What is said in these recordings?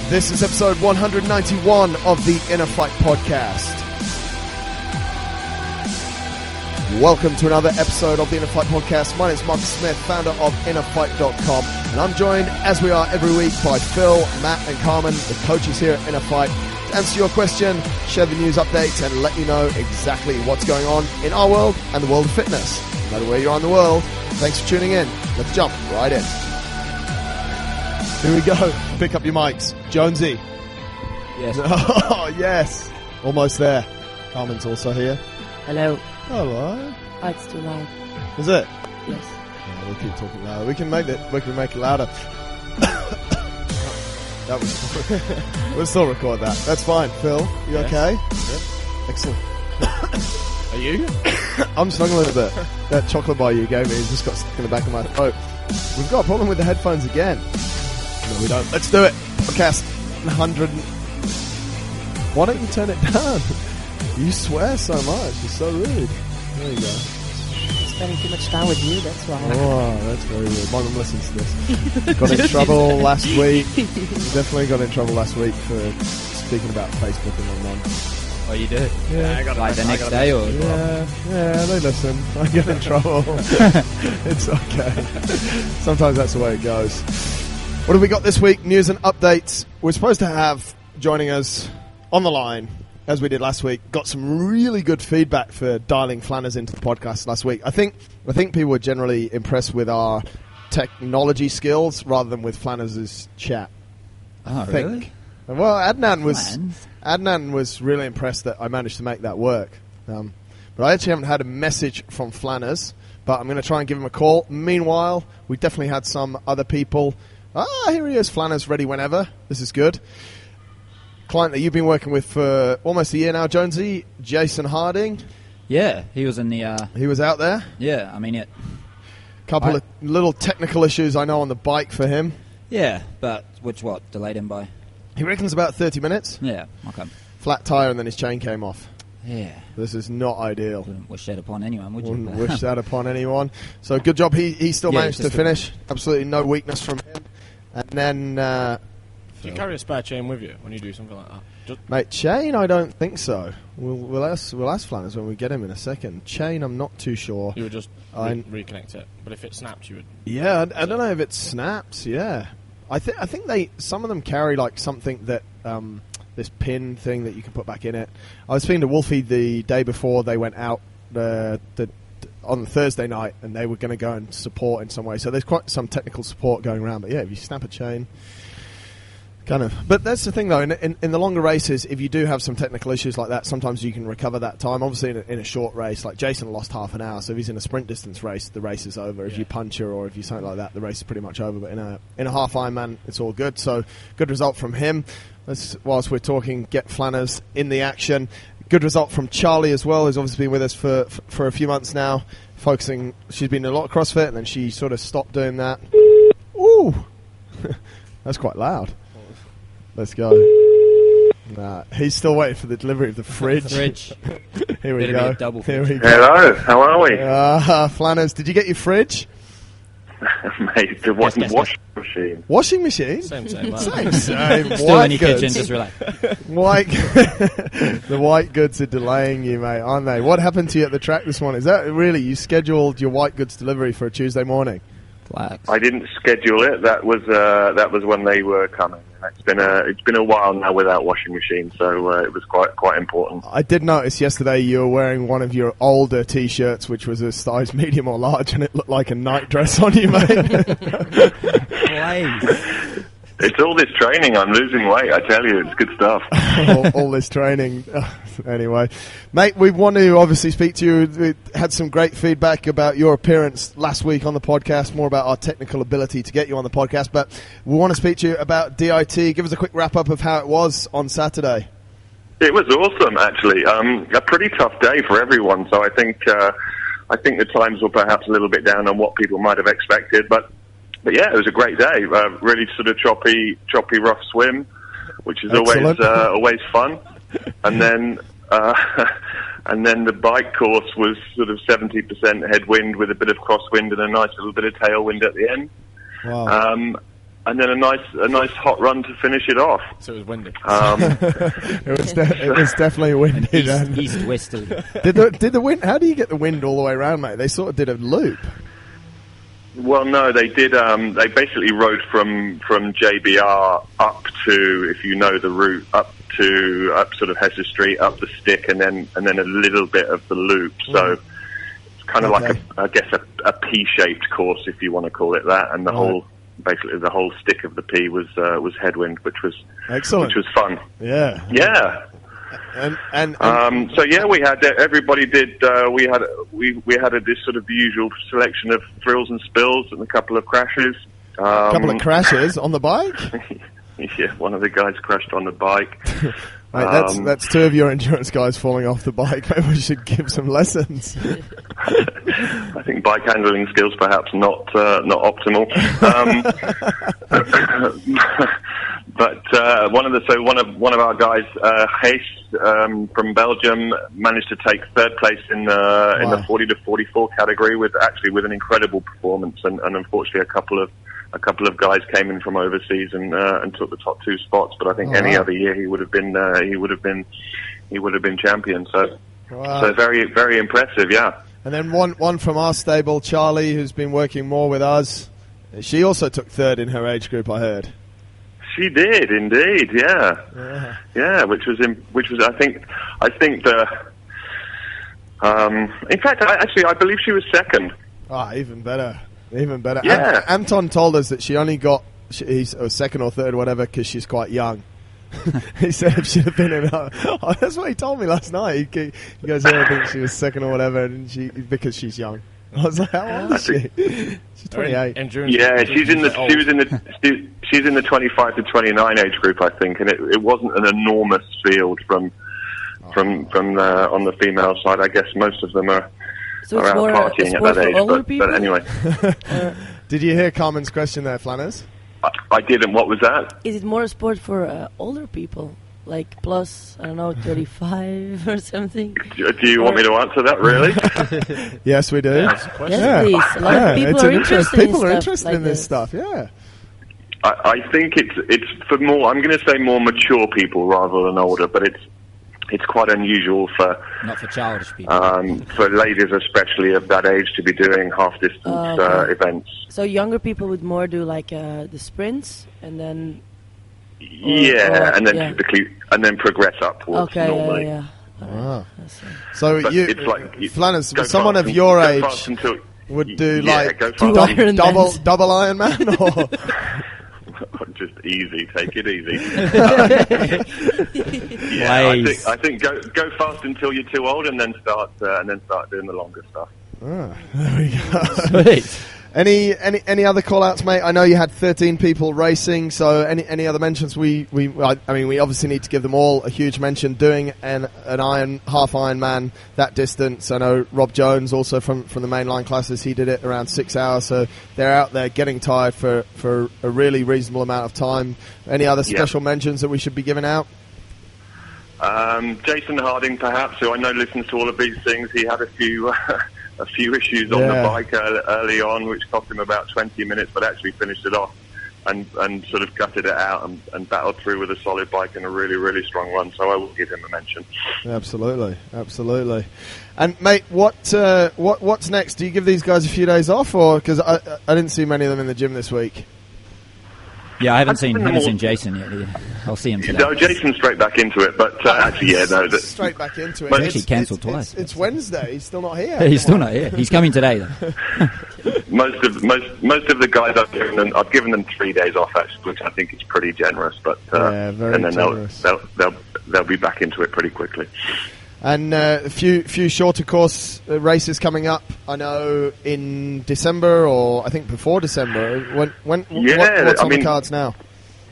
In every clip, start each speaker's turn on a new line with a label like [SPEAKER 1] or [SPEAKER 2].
[SPEAKER 1] This is episode 191 of the InnerFight podcast. Welcome to another episode of the InnerFight podcast. My name is Marcus Smith, founder of InnerFight.com, and I'm joined, as we are every week, by Phil, Matt, and Carmen, the coaches here at InnerFight, to answer your question, share the news updates, and let you know exactly what's going on in our world and the world of fitness. No matter where you are in the world, thanks for tuning in. Let's jump right in. Here we go. Pick up your mics. Jonesy.
[SPEAKER 2] Yes.
[SPEAKER 1] Oh, yes. Almost there. Carmen's also here.
[SPEAKER 3] Hello.
[SPEAKER 1] Hello.
[SPEAKER 3] Oh, it's too loud.
[SPEAKER 1] Is it?
[SPEAKER 3] Yes.
[SPEAKER 1] Yeah, we'll keep talking louder. We can make it louder. That was. We'll still record that. That's fine. Phil, you
[SPEAKER 4] Yes.
[SPEAKER 1] okay?
[SPEAKER 4] Yep.
[SPEAKER 1] Excellent.
[SPEAKER 4] Are you?
[SPEAKER 1] I'm struggling a bit. That chocolate bar you gave me just got stuck in the back of my throat. We've got a problem with the headphones again. No, we don't. Let's do it. Podcast 100. Why don't you turn it down? You swear so much. You're so rude. There you go.
[SPEAKER 3] Spending too much time with you, that's why.
[SPEAKER 1] Oh, that's very weird. My mum listens to this. Got in trouble last week. Definitely got in trouble last week for speaking about Facebook and my mum.
[SPEAKER 2] Oh, you do?
[SPEAKER 1] Yeah.
[SPEAKER 4] I got
[SPEAKER 2] Like the next day or?
[SPEAKER 1] Yeah, they listen. I get in trouble. It's okay. Sometimes that's the way it goes. What have we got this week? News and updates. We're supposed to have joining us on the line, as we did last week. Got some really good feedback for dialing Flanners into the podcast last week. I think people were generally impressed with our technology skills rather than with Flanners' chat.
[SPEAKER 2] Oh,
[SPEAKER 1] I think.
[SPEAKER 2] really?
[SPEAKER 1] Well, Adnan was really impressed that I managed to make that work. But I actually haven't had a message from Flanners, but I'm going to try and give him a call. Meanwhile, we definitely had some other people. Here he is, Flanners, ready whenever. This is good. Client that you've been working with for almost a year now, Jonesy, Jason Harding.
[SPEAKER 2] Yeah, he was in the...
[SPEAKER 1] He was out there.
[SPEAKER 2] yeah, I mean, it.
[SPEAKER 1] Couple of little technical issues, I know, on the bike for him.
[SPEAKER 2] Yeah, but what delayed him by?
[SPEAKER 1] He reckons about 30 minutes.
[SPEAKER 2] Yeah, okay.
[SPEAKER 1] Flat tyre and then his chain came off.
[SPEAKER 2] Yeah.
[SPEAKER 1] This is not ideal.
[SPEAKER 2] Wouldn't wish that upon anyone, would you?
[SPEAKER 1] Wouldn't wish that upon anyone. So good job. He still managed to finish. Absolutely no weakness from him. And then...
[SPEAKER 4] Do you carry a spare chain with you when you do something like that?
[SPEAKER 1] Mate, chain, I don't think so. We'll ask Flanners when we get him in a second. Chain, I'm not too sure.
[SPEAKER 4] You would just reconnect it. But if it snaps, you would...
[SPEAKER 1] Yeah, I don't know if it snaps, yeah. I think some of them carry like something that... this pin thing that you can put back in it. I was speaking to Wolfie the day before they went out on the Thursday night, and they were going to go and support in some way. So there's quite some technical support going around. But yeah, if you snap a chain, kind of. But that's the thing, though. In the longer races, if you do have some technical issues like that, sometimes you can recover that time. Obviously, in a short race, like Jason lost half an hour. So if he's in a sprint distance race, the race is over. If you puncture or if you something like that, the race is pretty much over. But in a half Ironman, it's all good. So good result from him. Whilst we're talking, get Flanners in the action. Good result from Charlie as well, who's obviously been with us for a few months now. Focusing, she's been doing a lot of CrossFit, and then she sort of stopped doing that. Ooh, that's quite loud. Let's go. Nah, he's still waiting for the delivery of the fridge. Here we go. Here we go.
[SPEAKER 5] Hello, how are we?
[SPEAKER 1] Flanners, did you get your fridge?
[SPEAKER 5] Mate, the washing machine.
[SPEAKER 1] Washing machine?
[SPEAKER 4] Same.
[SPEAKER 1] Same.
[SPEAKER 2] Still in your kitchen, just relax.
[SPEAKER 1] The white goods are delaying you, mate, aren't they? What happened to you at the track this morning? Is that really, you scheduled your white goods delivery for a Tuesday morning?
[SPEAKER 2] Relax.
[SPEAKER 5] I didn't schedule it. That was when they were coming. It's been a while now without washing machine, so it was quite important.
[SPEAKER 1] I did notice yesterday you were wearing one of your older T-shirts, which was a size medium or large, and it looked like a night dress on you, mate.
[SPEAKER 5] It's all this training. I'm losing weight. I tell you, it's good stuff.
[SPEAKER 1] all this training. Anyway, mate, we want to obviously speak to you. We had some great feedback about your appearance last week on the podcast, more about our technical ability to get you on the podcast. But we want to speak to you about DIT. Give us a quick wrap-up of how it was on Saturday.
[SPEAKER 5] It was awesome, actually. A pretty tough day for everyone. So I think the times were perhaps a little bit down on what people might have expected, but yeah, it was a great day. Really sort of choppy, rough swim, which is always fun. And then the bike course was sort of 70% headwind with a bit of crosswind and a nice little bit of tailwind at the end.
[SPEAKER 1] Wow.
[SPEAKER 5] a nice hot run to finish it off.
[SPEAKER 4] So it was windy.
[SPEAKER 1] It was definitely windy then.
[SPEAKER 2] East-westerly.
[SPEAKER 1] Did the wind? How do you get the wind all the way around, mate? They sort of did a loop.
[SPEAKER 5] Well, no, they did. They basically rode from JBR up to, if you know the route, up sort of Hesse Street, up the stick, and then a little bit of the loop. So it's kind of like I guess a P-shaped course, if you want to call it that. And the whole stick of the P was headwind, which was
[SPEAKER 1] excellent,
[SPEAKER 5] which was fun.
[SPEAKER 1] Yeah. And
[SPEAKER 5] so yeah, we had everybody did. We had this sort of the usual selection of thrills and spills and a couple of crashes.
[SPEAKER 1] A couple of crashes on the bike.
[SPEAKER 5] Yeah, one of the guys crashed on the bike.
[SPEAKER 1] Mate, that's two of your endurance guys falling off the bike. Maybe we should give some lessons.
[SPEAKER 5] I think bike handling skills perhaps not optimal. But one of our guys, Hayes from Belgium, managed to take third place in the 40 to 44 category with an incredible performance, and unfortunately a couple of guys came in from overseas and took the top two spots. But I think any other year he would have been champion. So very, very impressive, yeah.
[SPEAKER 1] And then one from our stable, Charlie, who's been working more with us. She also took third in her age group, I heard.
[SPEAKER 5] She did indeed, yeah, which was I think the in fact I believe she was second.
[SPEAKER 1] Even better.
[SPEAKER 5] Yeah.
[SPEAKER 1] Anton told us that she only got he's second or third, whatever, because she's quite young. He said if she'd have been in that's what he told me last night. He goes, I think she was second or whatever, and because she's young. I was like, how old is she? She's 28.
[SPEAKER 5] Yeah, she's in the 25 to 29 age group, I think, and it wasn't an enormous field from on the female side. I guess most of them are out partying at that age. But anyway,
[SPEAKER 1] did you hear Carmen's question there, Flanners?
[SPEAKER 5] I didn't. What was that?
[SPEAKER 3] Is it more a sport for older people? Like plus, I don't know, 35 or something?
[SPEAKER 5] Do you want me to answer that, really?
[SPEAKER 1] Yes, we do.
[SPEAKER 3] Yes, please. A lot of people are interested in
[SPEAKER 1] this stuff, yeah.
[SPEAKER 5] I think it's for more, I'm going to say more mature people rather than older, but it's quite unusual for...
[SPEAKER 2] Not for childish people.
[SPEAKER 5] For ladies especially of that age to be doing half-distance events.
[SPEAKER 3] So younger people would more do like the sprints and then...
[SPEAKER 5] typically, and then progress upwards normally.
[SPEAKER 3] Yeah.
[SPEAKER 1] Wow. So
[SPEAKER 5] it's like
[SPEAKER 1] Flanners, someone of your age would do like double Ironman or
[SPEAKER 5] just easy. Take it easy. I think go fast until you're too old, and then start doing the longer stuff.
[SPEAKER 1] There we go.
[SPEAKER 2] Sweet.
[SPEAKER 1] Any other call-outs, mate? I know you had 13 people racing, so any other mentions? We obviously need to give them all a huge mention. Doing an half Ironman that distance. I know Rob Jones also from the mainline classes. He did it around 6 hours, so they're out there getting tired for a really reasonable amount of time. Any other special mentions that we should be giving out?
[SPEAKER 5] Jason Harding, perhaps, who I know listens to all of these things. He had a few issues on the bike early on, which cost him about 20 minutes, but actually finished it off and sort of gutted it out and battled through with a solid bike and a really, really strong run. So I will give him a mention. Absolutely.
[SPEAKER 1] And mate, what's next? Do you give these guys a few days off, or because I didn't see many of them in the gym this week?
[SPEAKER 2] Yeah, I haven't seen Jason yet either. I'll see him today.
[SPEAKER 5] No, Jason's straight back into it, but
[SPEAKER 1] straight back into it.
[SPEAKER 2] But actually cancelled twice.
[SPEAKER 1] It's Wednesday. He's still not here.
[SPEAKER 2] He's still not here. He's coming today, though.
[SPEAKER 5] most of the guys I've given them 3 days off, actually, which I think is pretty generous. But
[SPEAKER 1] very generous.
[SPEAKER 5] They'll be back into it pretty quickly.
[SPEAKER 1] And a few shorter course races coming up. I know in December, or I think before December. What's on the cards now?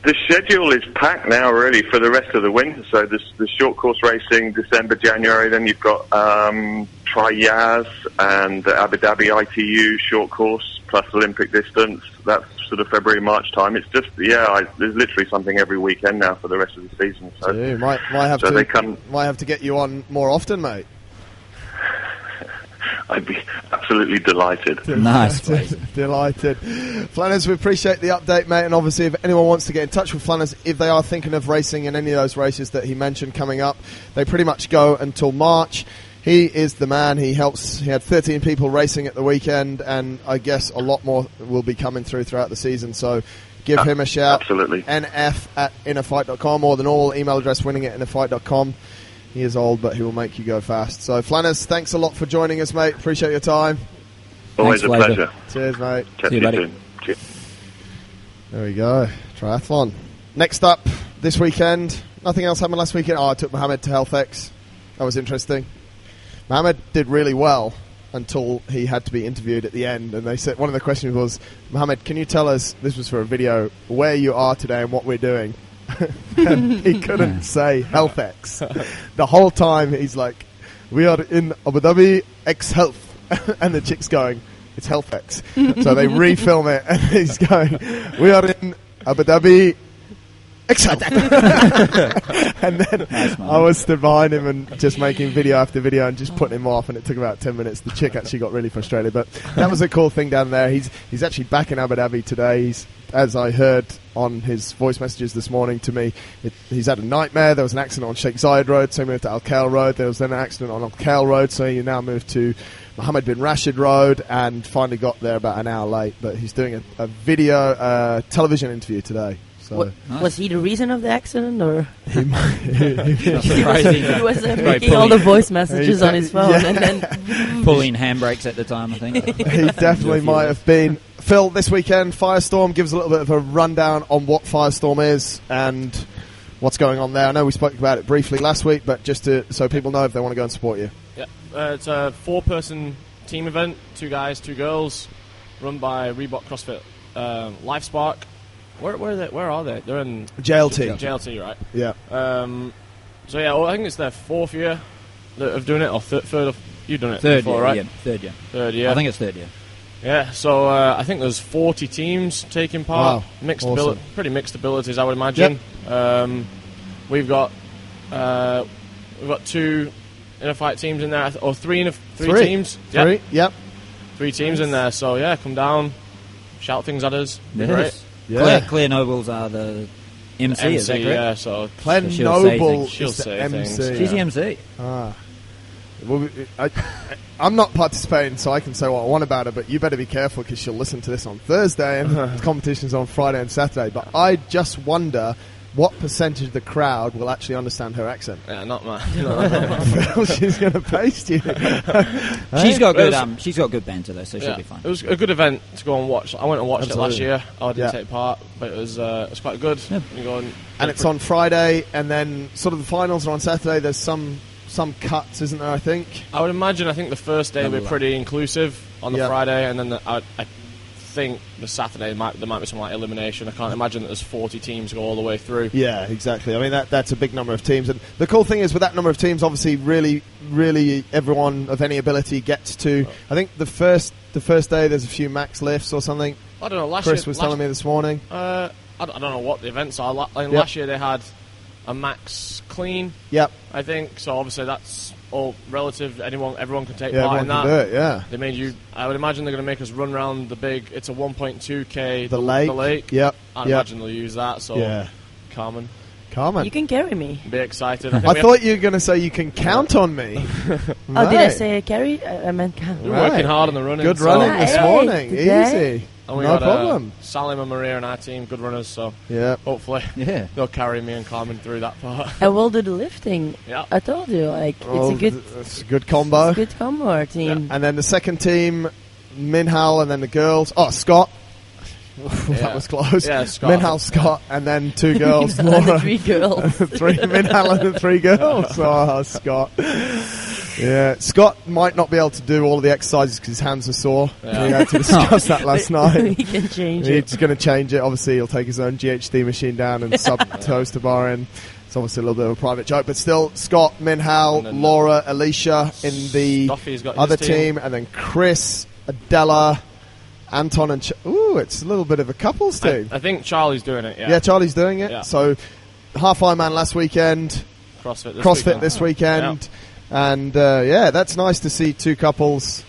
[SPEAKER 5] The schedule is packed now, really, for the rest of the winter. So the short course racing, December, January. Then you've got Tri-Yaz and the Abu Dhabi ITU short course plus Olympic distance. That's sort of February, March time. It's just there's literally something every weekend now for the rest of the season. So might have to get you on more often, mate. I'd be absolutely delighted.
[SPEAKER 2] Nice.
[SPEAKER 1] Delighted. Flanners, we appreciate the update, mate. And obviously, if anyone wants to get in touch with Flanners, if they are thinking of racing in any of those races that he mentioned coming up, they pretty much go until March. He is the man. He helps. He had 13 people racing at the weekend, and I guess a lot more will be coming throughout the season. So give him a shout.
[SPEAKER 5] Absolutely.
[SPEAKER 1] nf@innerfight.com, or the normal email address, winning@innerfight.com. He is old, but he will make you go fast. So, Flanners, thanks a lot for joining us, mate. Appreciate your time.
[SPEAKER 5] Always a pleasure.
[SPEAKER 1] Cheers, mate.
[SPEAKER 5] Chat to you
[SPEAKER 2] buddy.
[SPEAKER 5] soon. Cheers.
[SPEAKER 1] There we go. Triathlon. Next up, this weekend. Nothing else happened last weekend. I took Mohammed to HealthX. That was interesting. Mohammed did really well until he had to be interviewed at the end, and they said one of the questions was, Mohammed, can you tell us, this was for a video, where you are today and what we're doing? And he couldn't say HealthX. The whole time he's like, we are in Abu Dhabi X Health, and the chick's going, it's HealthX. So they refilm it, and he's going, we are in Abu Dhabi X Health. And then I was stood behind him and just making video after video and just putting him off, and it took about 10 minutes. The chick actually got really frustrated, but that was a cool thing down there. He's actually back in Abu Dhabi today. He's, as I heard on his voice messages this morning to me, he's had a nightmare. There was an accident on Sheikh Zayed Road, so he moved to Al Khail Road. There was then an accident on Al Khail Road, so he now moved to Mohammed bin Rashid Road, and finally got there about an hour late. But he's doing a video television interview today. So
[SPEAKER 3] Nice. Was he the reason of the accident, or
[SPEAKER 1] he
[SPEAKER 3] he was making all the voice messages on his phone and then
[SPEAKER 2] pulling handbrakes at the time, I think.
[SPEAKER 1] He definitely might have been. Phil, this weekend, Firestorm, gives a little bit of a rundown on what Firestorm is and what's going on there. I know we spoke about it briefly last week, but just so people know if they want to go and support you.
[SPEAKER 4] Yeah, it's a 4-person team event, 2 guys, 2 girls, run by Reebok CrossFit LifeSpark. Where are they? They're in
[SPEAKER 1] JLT.
[SPEAKER 4] JLT, right?
[SPEAKER 1] Yeah.
[SPEAKER 4] So yeah, I think it's their 4th year of doing it, or third. You've done it
[SPEAKER 2] Third
[SPEAKER 4] before,
[SPEAKER 2] year,
[SPEAKER 4] right?
[SPEAKER 2] yeah. Third year.
[SPEAKER 4] Third year.
[SPEAKER 2] I think it's third year.
[SPEAKER 4] Yeah. So I think there's 40 teams taking part.
[SPEAKER 1] Wow.
[SPEAKER 4] Mixed
[SPEAKER 1] Awesome.
[SPEAKER 4] pretty mixed abilities, I would imagine.
[SPEAKER 1] Yep.
[SPEAKER 4] We've got 2 InnerFight teams in there, or 3 teams.
[SPEAKER 1] Three. Yep.
[SPEAKER 4] 3 teams in there. So yeah, come down, shout things at us.
[SPEAKER 2] Yes.
[SPEAKER 4] Great.
[SPEAKER 1] Yeah.
[SPEAKER 2] Claire Nobles are the MC, is that correct?
[SPEAKER 4] Yeah, so
[SPEAKER 1] Glenn
[SPEAKER 2] she'll say
[SPEAKER 1] Noble
[SPEAKER 2] things.
[SPEAKER 4] She'll
[SPEAKER 1] is the
[SPEAKER 4] say
[SPEAKER 1] MC.
[SPEAKER 4] things.
[SPEAKER 2] She's the MC.
[SPEAKER 1] Ah. Well, I'm not participating, so I can say what I want about her, but you better be careful because she'll listen to this on Thursday and the competition's on Friday and Saturday. But I just wonder what percentage of the crowd will actually understand her accent.
[SPEAKER 4] Yeah, not mine.
[SPEAKER 1] She's going to paste you.
[SPEAKER 2] She's got good banter though, so she'll be fine.
[SPEAKER 4] It was a good event to go and watch. I went and watched
[SPEAKER 1] Absolutely.
[SPEAKER 4] it last year. I didn't take part, but it was quite good.
[SPEAKER 2] Yeah.
[SPEAKER 4] You go
[SPEAKER 1] And it's on Friday, and then sort of the finals are on Saturday. There's some cuts, isn't there, I think?
[SPEAKER 4] I would imagine. I think the first day will be pretty inclusive on the Friday, and then I think the Saturday there might be some like elimination. I can't imagine that there's 40 teams go all the way through.
[SPEAKER 1] Yeah, exactly. I mean that's a big number of teams, and the cool thing is with that number of teams, obviously, really everyone of any ability gets to. I think the first day there's a few max lifts or something.
[SPEAKER 4] I don't know.
[SPEAKER 1] Chris was telling me this morning.
[SPEAKER 4] I don't know what the events are. Last year they had a max clean.
[SPEAKER 1] Yep.
[SPEAKER 4] I think so. Obviously that's all relative. Everyone can take
[SPEAKER 1] Yeah,
[SPEAKER 4] part in
[SPEAKER 1] everyone
[SPEAKER 4] that.
[SPEAKER 1] can do it, yeah.
[SPEAKER 4] They made you. I would imagine they're going to make us run around the big. It's a 1.2k.
[SPEAKER 1] The lake. Yep.
[SPEAKER 4] I'd imagine they'll use that. So
[SPEAKER 1] yeah.
[SPEAKER 4] Carmen,
[SPEAKER 3] you can carry me.
[SPEAKER 4] be excited.
[SPEAKER 1] I thought you were going to say you can count on me.
[SPEAKER 3] Oh, did I say carry? I meant count.
[SPEAKER 4] We're working hard on the running.
[SPEAKER 1] Good
[SPEAKER 4] so
[SPEAKER 1] running this
[SPEAKER 3] Hey,
[SPEAKER 1] morning.
[SPEAKER 3] today.
[SPEAKER 1] Easy.
[SPEAKER 4] And we
[SPEAKER 1] No
[SPEAKER 4] got,
[SPEAKER 1] problem.
[SPEAKER 4] Salim and Maria and our team, good runners. So
[SPEAKER 1] Yeah.
[SPEAKER 4] hopefully
[SPEAKER 2] Yeah.
[SPEAKER 4] they'll carry me and Carmen through that part.
[SPEAKER 3] I will do the lifting.
[SPEAKER 4] Yeah.
[SPEAKER 3] I told you,
[SPEAKER 1] It's a good combo.
[SPEAKER 3] It's a good combo, our team.
[SPEAKER 1] And then the second team, Minhal, and then the girls. Oh, Scott. That was close.
[SPEAKER 4] Yeah, Scott.
[SPEAKER 1] Minhal, Scott, and then 2 girls.
[SPEAKER 3] And
[SPEAKER 1] Laura.
[SPEAKER 3] the 3 girls.
[SPEAKER 1] 3 Minhal and the 3 girls. Oh, Scott. Yeah, Scott might not be able to do all of the exercises because his hands are sore.
[SPEAKER 4] Yeah.
[SPEAKER 1] We had to discuss that last night.
[SPEAKER 3] We can change it.
[SPEAKER 1] He's going to change it. Obviously, he'll take his own GHD machine down and sub toaster bar in. It's obviously a little bit of a private joke, but still, Scott, Minhal,
[SPEAKER 4] Laura,
[SPEAKER 1] Alicia in the
[SPEAKER 4] Stuffy's got his
[SPEAKER 1] other team, and then Chris, Adela, Anton, and ooh, it's a little bit of a couples team.
[SPEAKER 4] I think Charlie's doing it.
[SPEAKER 1] Yeah, Charlie's doing it.
[SPEAKER 4] Yeah.
[SPEAKER 1] So, half Ironman last weekend,
[SPEAKER 4] CrossFit
[SPEAKER 1] CrossFit this weekend. And that's nice to see 2 couples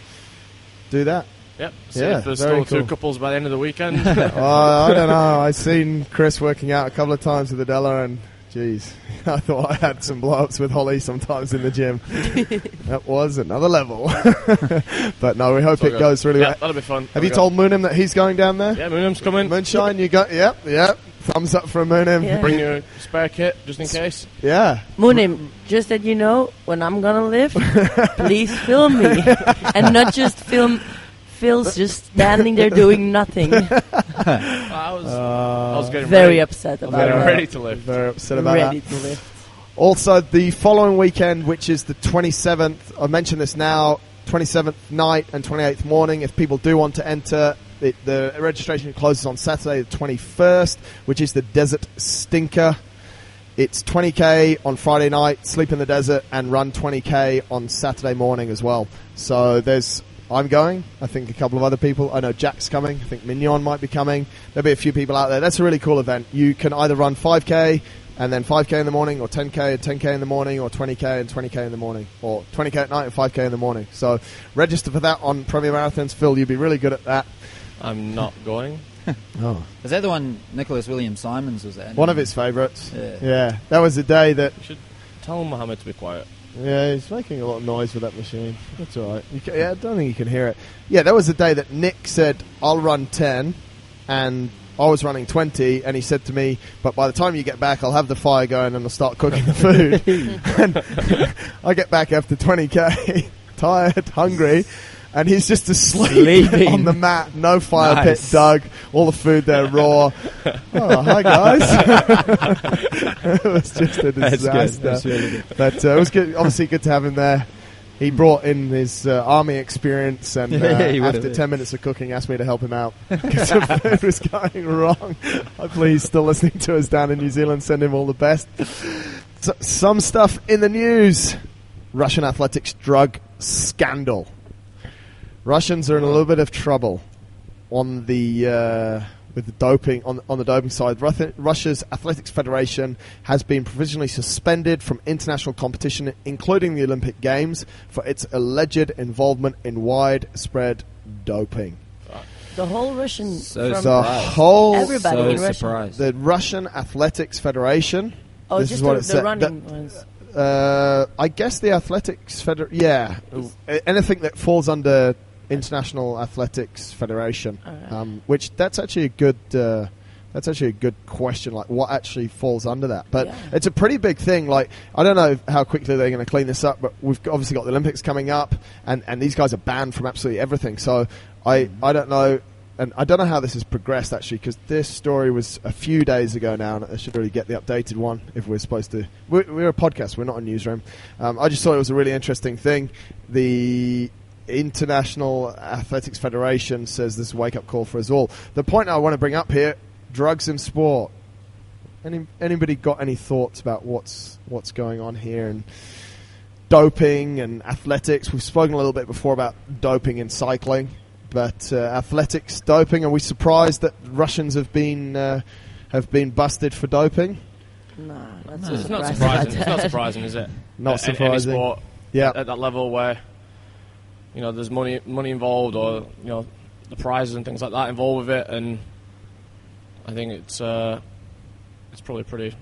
[SPEAKER 1] do that.
[SPEAKER 4] Yep. See if there's still two couples by the end of the weekend.
[SPEAKER 1] I don't know. I've seen Chris working out a couple of times with Adela, and geez, I thought I had some blow-ups with Holly sometimes in the gym. That was another level. But no, we hope it goes really well.
[SPEAKER 4] That'll be fun.
[SPEAKER 1] Have you told Moonim that he's going down there?
[SPEAKER 4] Yeah, Moonim's coming.
[SPEAKER 1] Moonshine, you got? Yep. Thumbs up for Moonim.
[SPEAKER 3] Yeah.
[SPEAKER 4] Bring your spare kit just in case.
[SPEAKER 1] Yeah.
[SPEAKER 3] Moonim, just that you know, when I'm gonna lift, please film me, and not just film Phil's just standing there doing nothing.
[SPEAKER 4] I was getting
[SPEAKER 3] very upset about that.
[SPEAKER 4] Ready to lift.
[SPEAKER 1] Very upset about
[SPEAKER 3] ready
[SPEAKER 1] that.
[SPEAKER 3] to lift.
[SPEAKER 1] Also, the following weekend, which is the 27th, I mentioned this now, 27th night and 28th morning, if people do want to enter, the registration closes on Saturday the 21st, which is the Desert Stinker. It's 20k on Friday night, sleep in the desert, and run 20k on Saturday morning as well. So I'm going. I think a couple of other people. I know Jack's coming. I think Mignon might be coming. There'll be a few people out there. That's a really cool event. You can either run 5k and then 5k in the morning, or 10k and 10k in the morning, or 20k and 20k in the morning, or 20k at night and 5k in the morning. So register for that on Premier Marathons. Phil, you'd be really good at that.
[SPEAKER 4] I'm not going.
[SPEAKER 2] Oh. Was that the one Nicholas William Simons was at?
[SPEAKER 1] One of his favourites.
[SPEAKER 2] Yeah.
[SPEAKER 1] That was the day that...
[SPEAKER 4] You should tell Mohammed to be quiet.
[SPEAKER 1] Yeah, he's making a lot of noise with that machine. That's all right. I don't think you can hear it. Yeah, that was the day that Nick said, I'll run 10, and I was running 20, and he said to me, but by the time you get back, I'll have the fire going and I'll start cooking the food. And I get back after 20k, tired, hungry, and he's just asleep on the mat. No fire pit dug. All the food there raw. Oh, hi guys. It was just a disaster.
[SPEAKER 2] That's really good.
[SPEAKER 1] But it was good. Obviously good to have him there. He brought in his army experience, and after 10 minutes of cooking, asked me to help him out because the food was going wrong. Hopefully he's still listening to us down in New Zealand. Send him all the best. So, some stuff in the news. Russian athletics drug scandal. Russians are in a little bit of trouble on the with the doping on the doping side. Russia's Athletics Federation has been provisionally suspended from international competition, including the Olympic Games, for its alleged involvement in widespread doping.
[SPEAKER 3] The whole Russian,
[SPEAKER 2] everybody
[SPEAKER 3] in Russia.
[SPEAKER 1] The Russian Athletics Federation.
[SPEAKER 3] Oh,
[SPEAKER 1] this
[SPEAKER 3] just
[SPEAKER 1] is what
[SPEAKER 3] the running ones.
[SPEAKER 1] I guess the Athletics Federation. Yeah, anything that falls under International Athletics Federation, which that's actually a good question. Like, what actually falls under that? But it's a pretty big thing. Like, I don't know how quickly they're going to clean this up, but we've obviously got the Olympics coming up, and these guys are banned from absolutely everything. So I don't know. And I don't know how this has progressed, actually, because this story was a few days ago now, and I should really get the updated one if we're supposed to. We're a podcast, we're not a newsroom. I just thought it was a really interesting thing. The International Athletics Federation says this is a wake-up call for us all. The point I want to bring up here, drugs in sport. Anybody got any thoughts about what's going on here? And doping and athletics. We've spoken a little bit before about doping in cycling. But athletics, doping, are we surprised that Russians have been busted for doping?
[SPEAKER 3] No,
[SPEAKER 4] it's not surprising. It's not surprising, is it?
[SPEAKER 1] Not surprising.
[SPEAKER 4] Any sport at that level where there's money involved, or the prizes and things like that involved with it, and I think it's probably pretty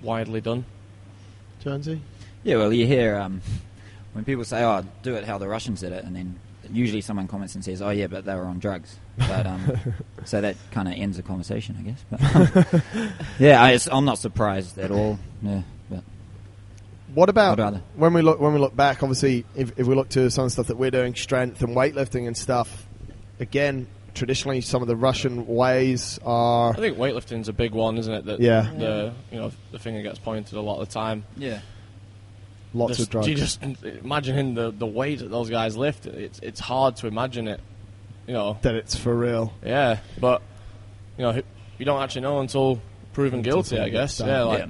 [SPEAKER 4] widely done.
[SPEAKER 1] Jonesy?
[SPEAKER 2] Yeah, well, you hear when people say, "Oh, do it how the Russians did it," and then usually someone comments and says, "Oh yeah, but they were on drugs." But so that kind of ends the conversation, I guess. But yeah, I'm not surprised at all. Yeah, but
[SPEAKER 1] what about when we look back? Obviously, if we look to some of the stuff that we're doing, strength and weightlifting and stuff, again, traditionally some of the Russian ways are. I
[SPEAKER 4] think weightlifting's a big one, isn't it? The finger gets pointed a lot of the time.
[SPEAKER 2] Yeah.
[SPEAKER 1] Lots of drugs.
[SPEAKER 4] You just imagine the weight that those guys lift. It's hard to imagine it,
[SPEAKER 1] that it's for real.
[SPEAKER 4] Yeah, but you don't actually know until proven guilty, I guess. Yeah,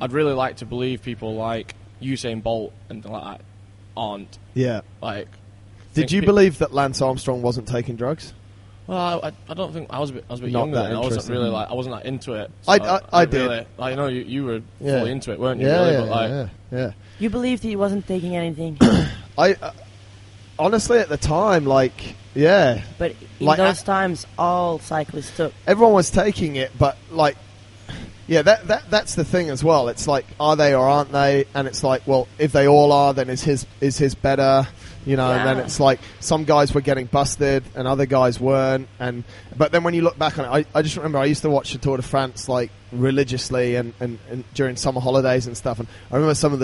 [SPEAKER 4] I'd really like to believe people like Usain Bolt and like that aren't.
[SPEAKER 1] Yeah.
[SPEAKER 4] Like,
[SPEAKER 1] did you believe that Lance Armstrong wasn't taking drugs?
[SPEAKER 4] Well, I don't think I was a bit younger then. I wasn't really I wasn't that into it. So
[SPEAKER 1] I did.
[SPEAKER 4] Really, I know you were fully into it, weren't you?
[SPEAKER 1] Yeah,
[SPEAKER 4] really?
[SPEAKER 1] Yeah.
[SPEAKER 3] You believed he wasn't taking anything.
[SPEAKER 1] honestly, at the time, like, yeah,
[SPEAKER 3] But in
[SPEAKER 1] Like,
[SPEAKER 3] those times, all cyclists took.
[SPEAKER 1] everyone was taking it, but like, yeah, that's the thing as well. It's like, are they or aren't they? And it's like, well, if they all are, then is his better? You know, and then
[SPEAKER 3] Yeah.
[SPEAKER 1] it's like some guys were getting busted and other guys weren't. But then when you look back on it, I just remember I used to watch the Tour de France like religiously and during summer holidays and stuff. And I remember some of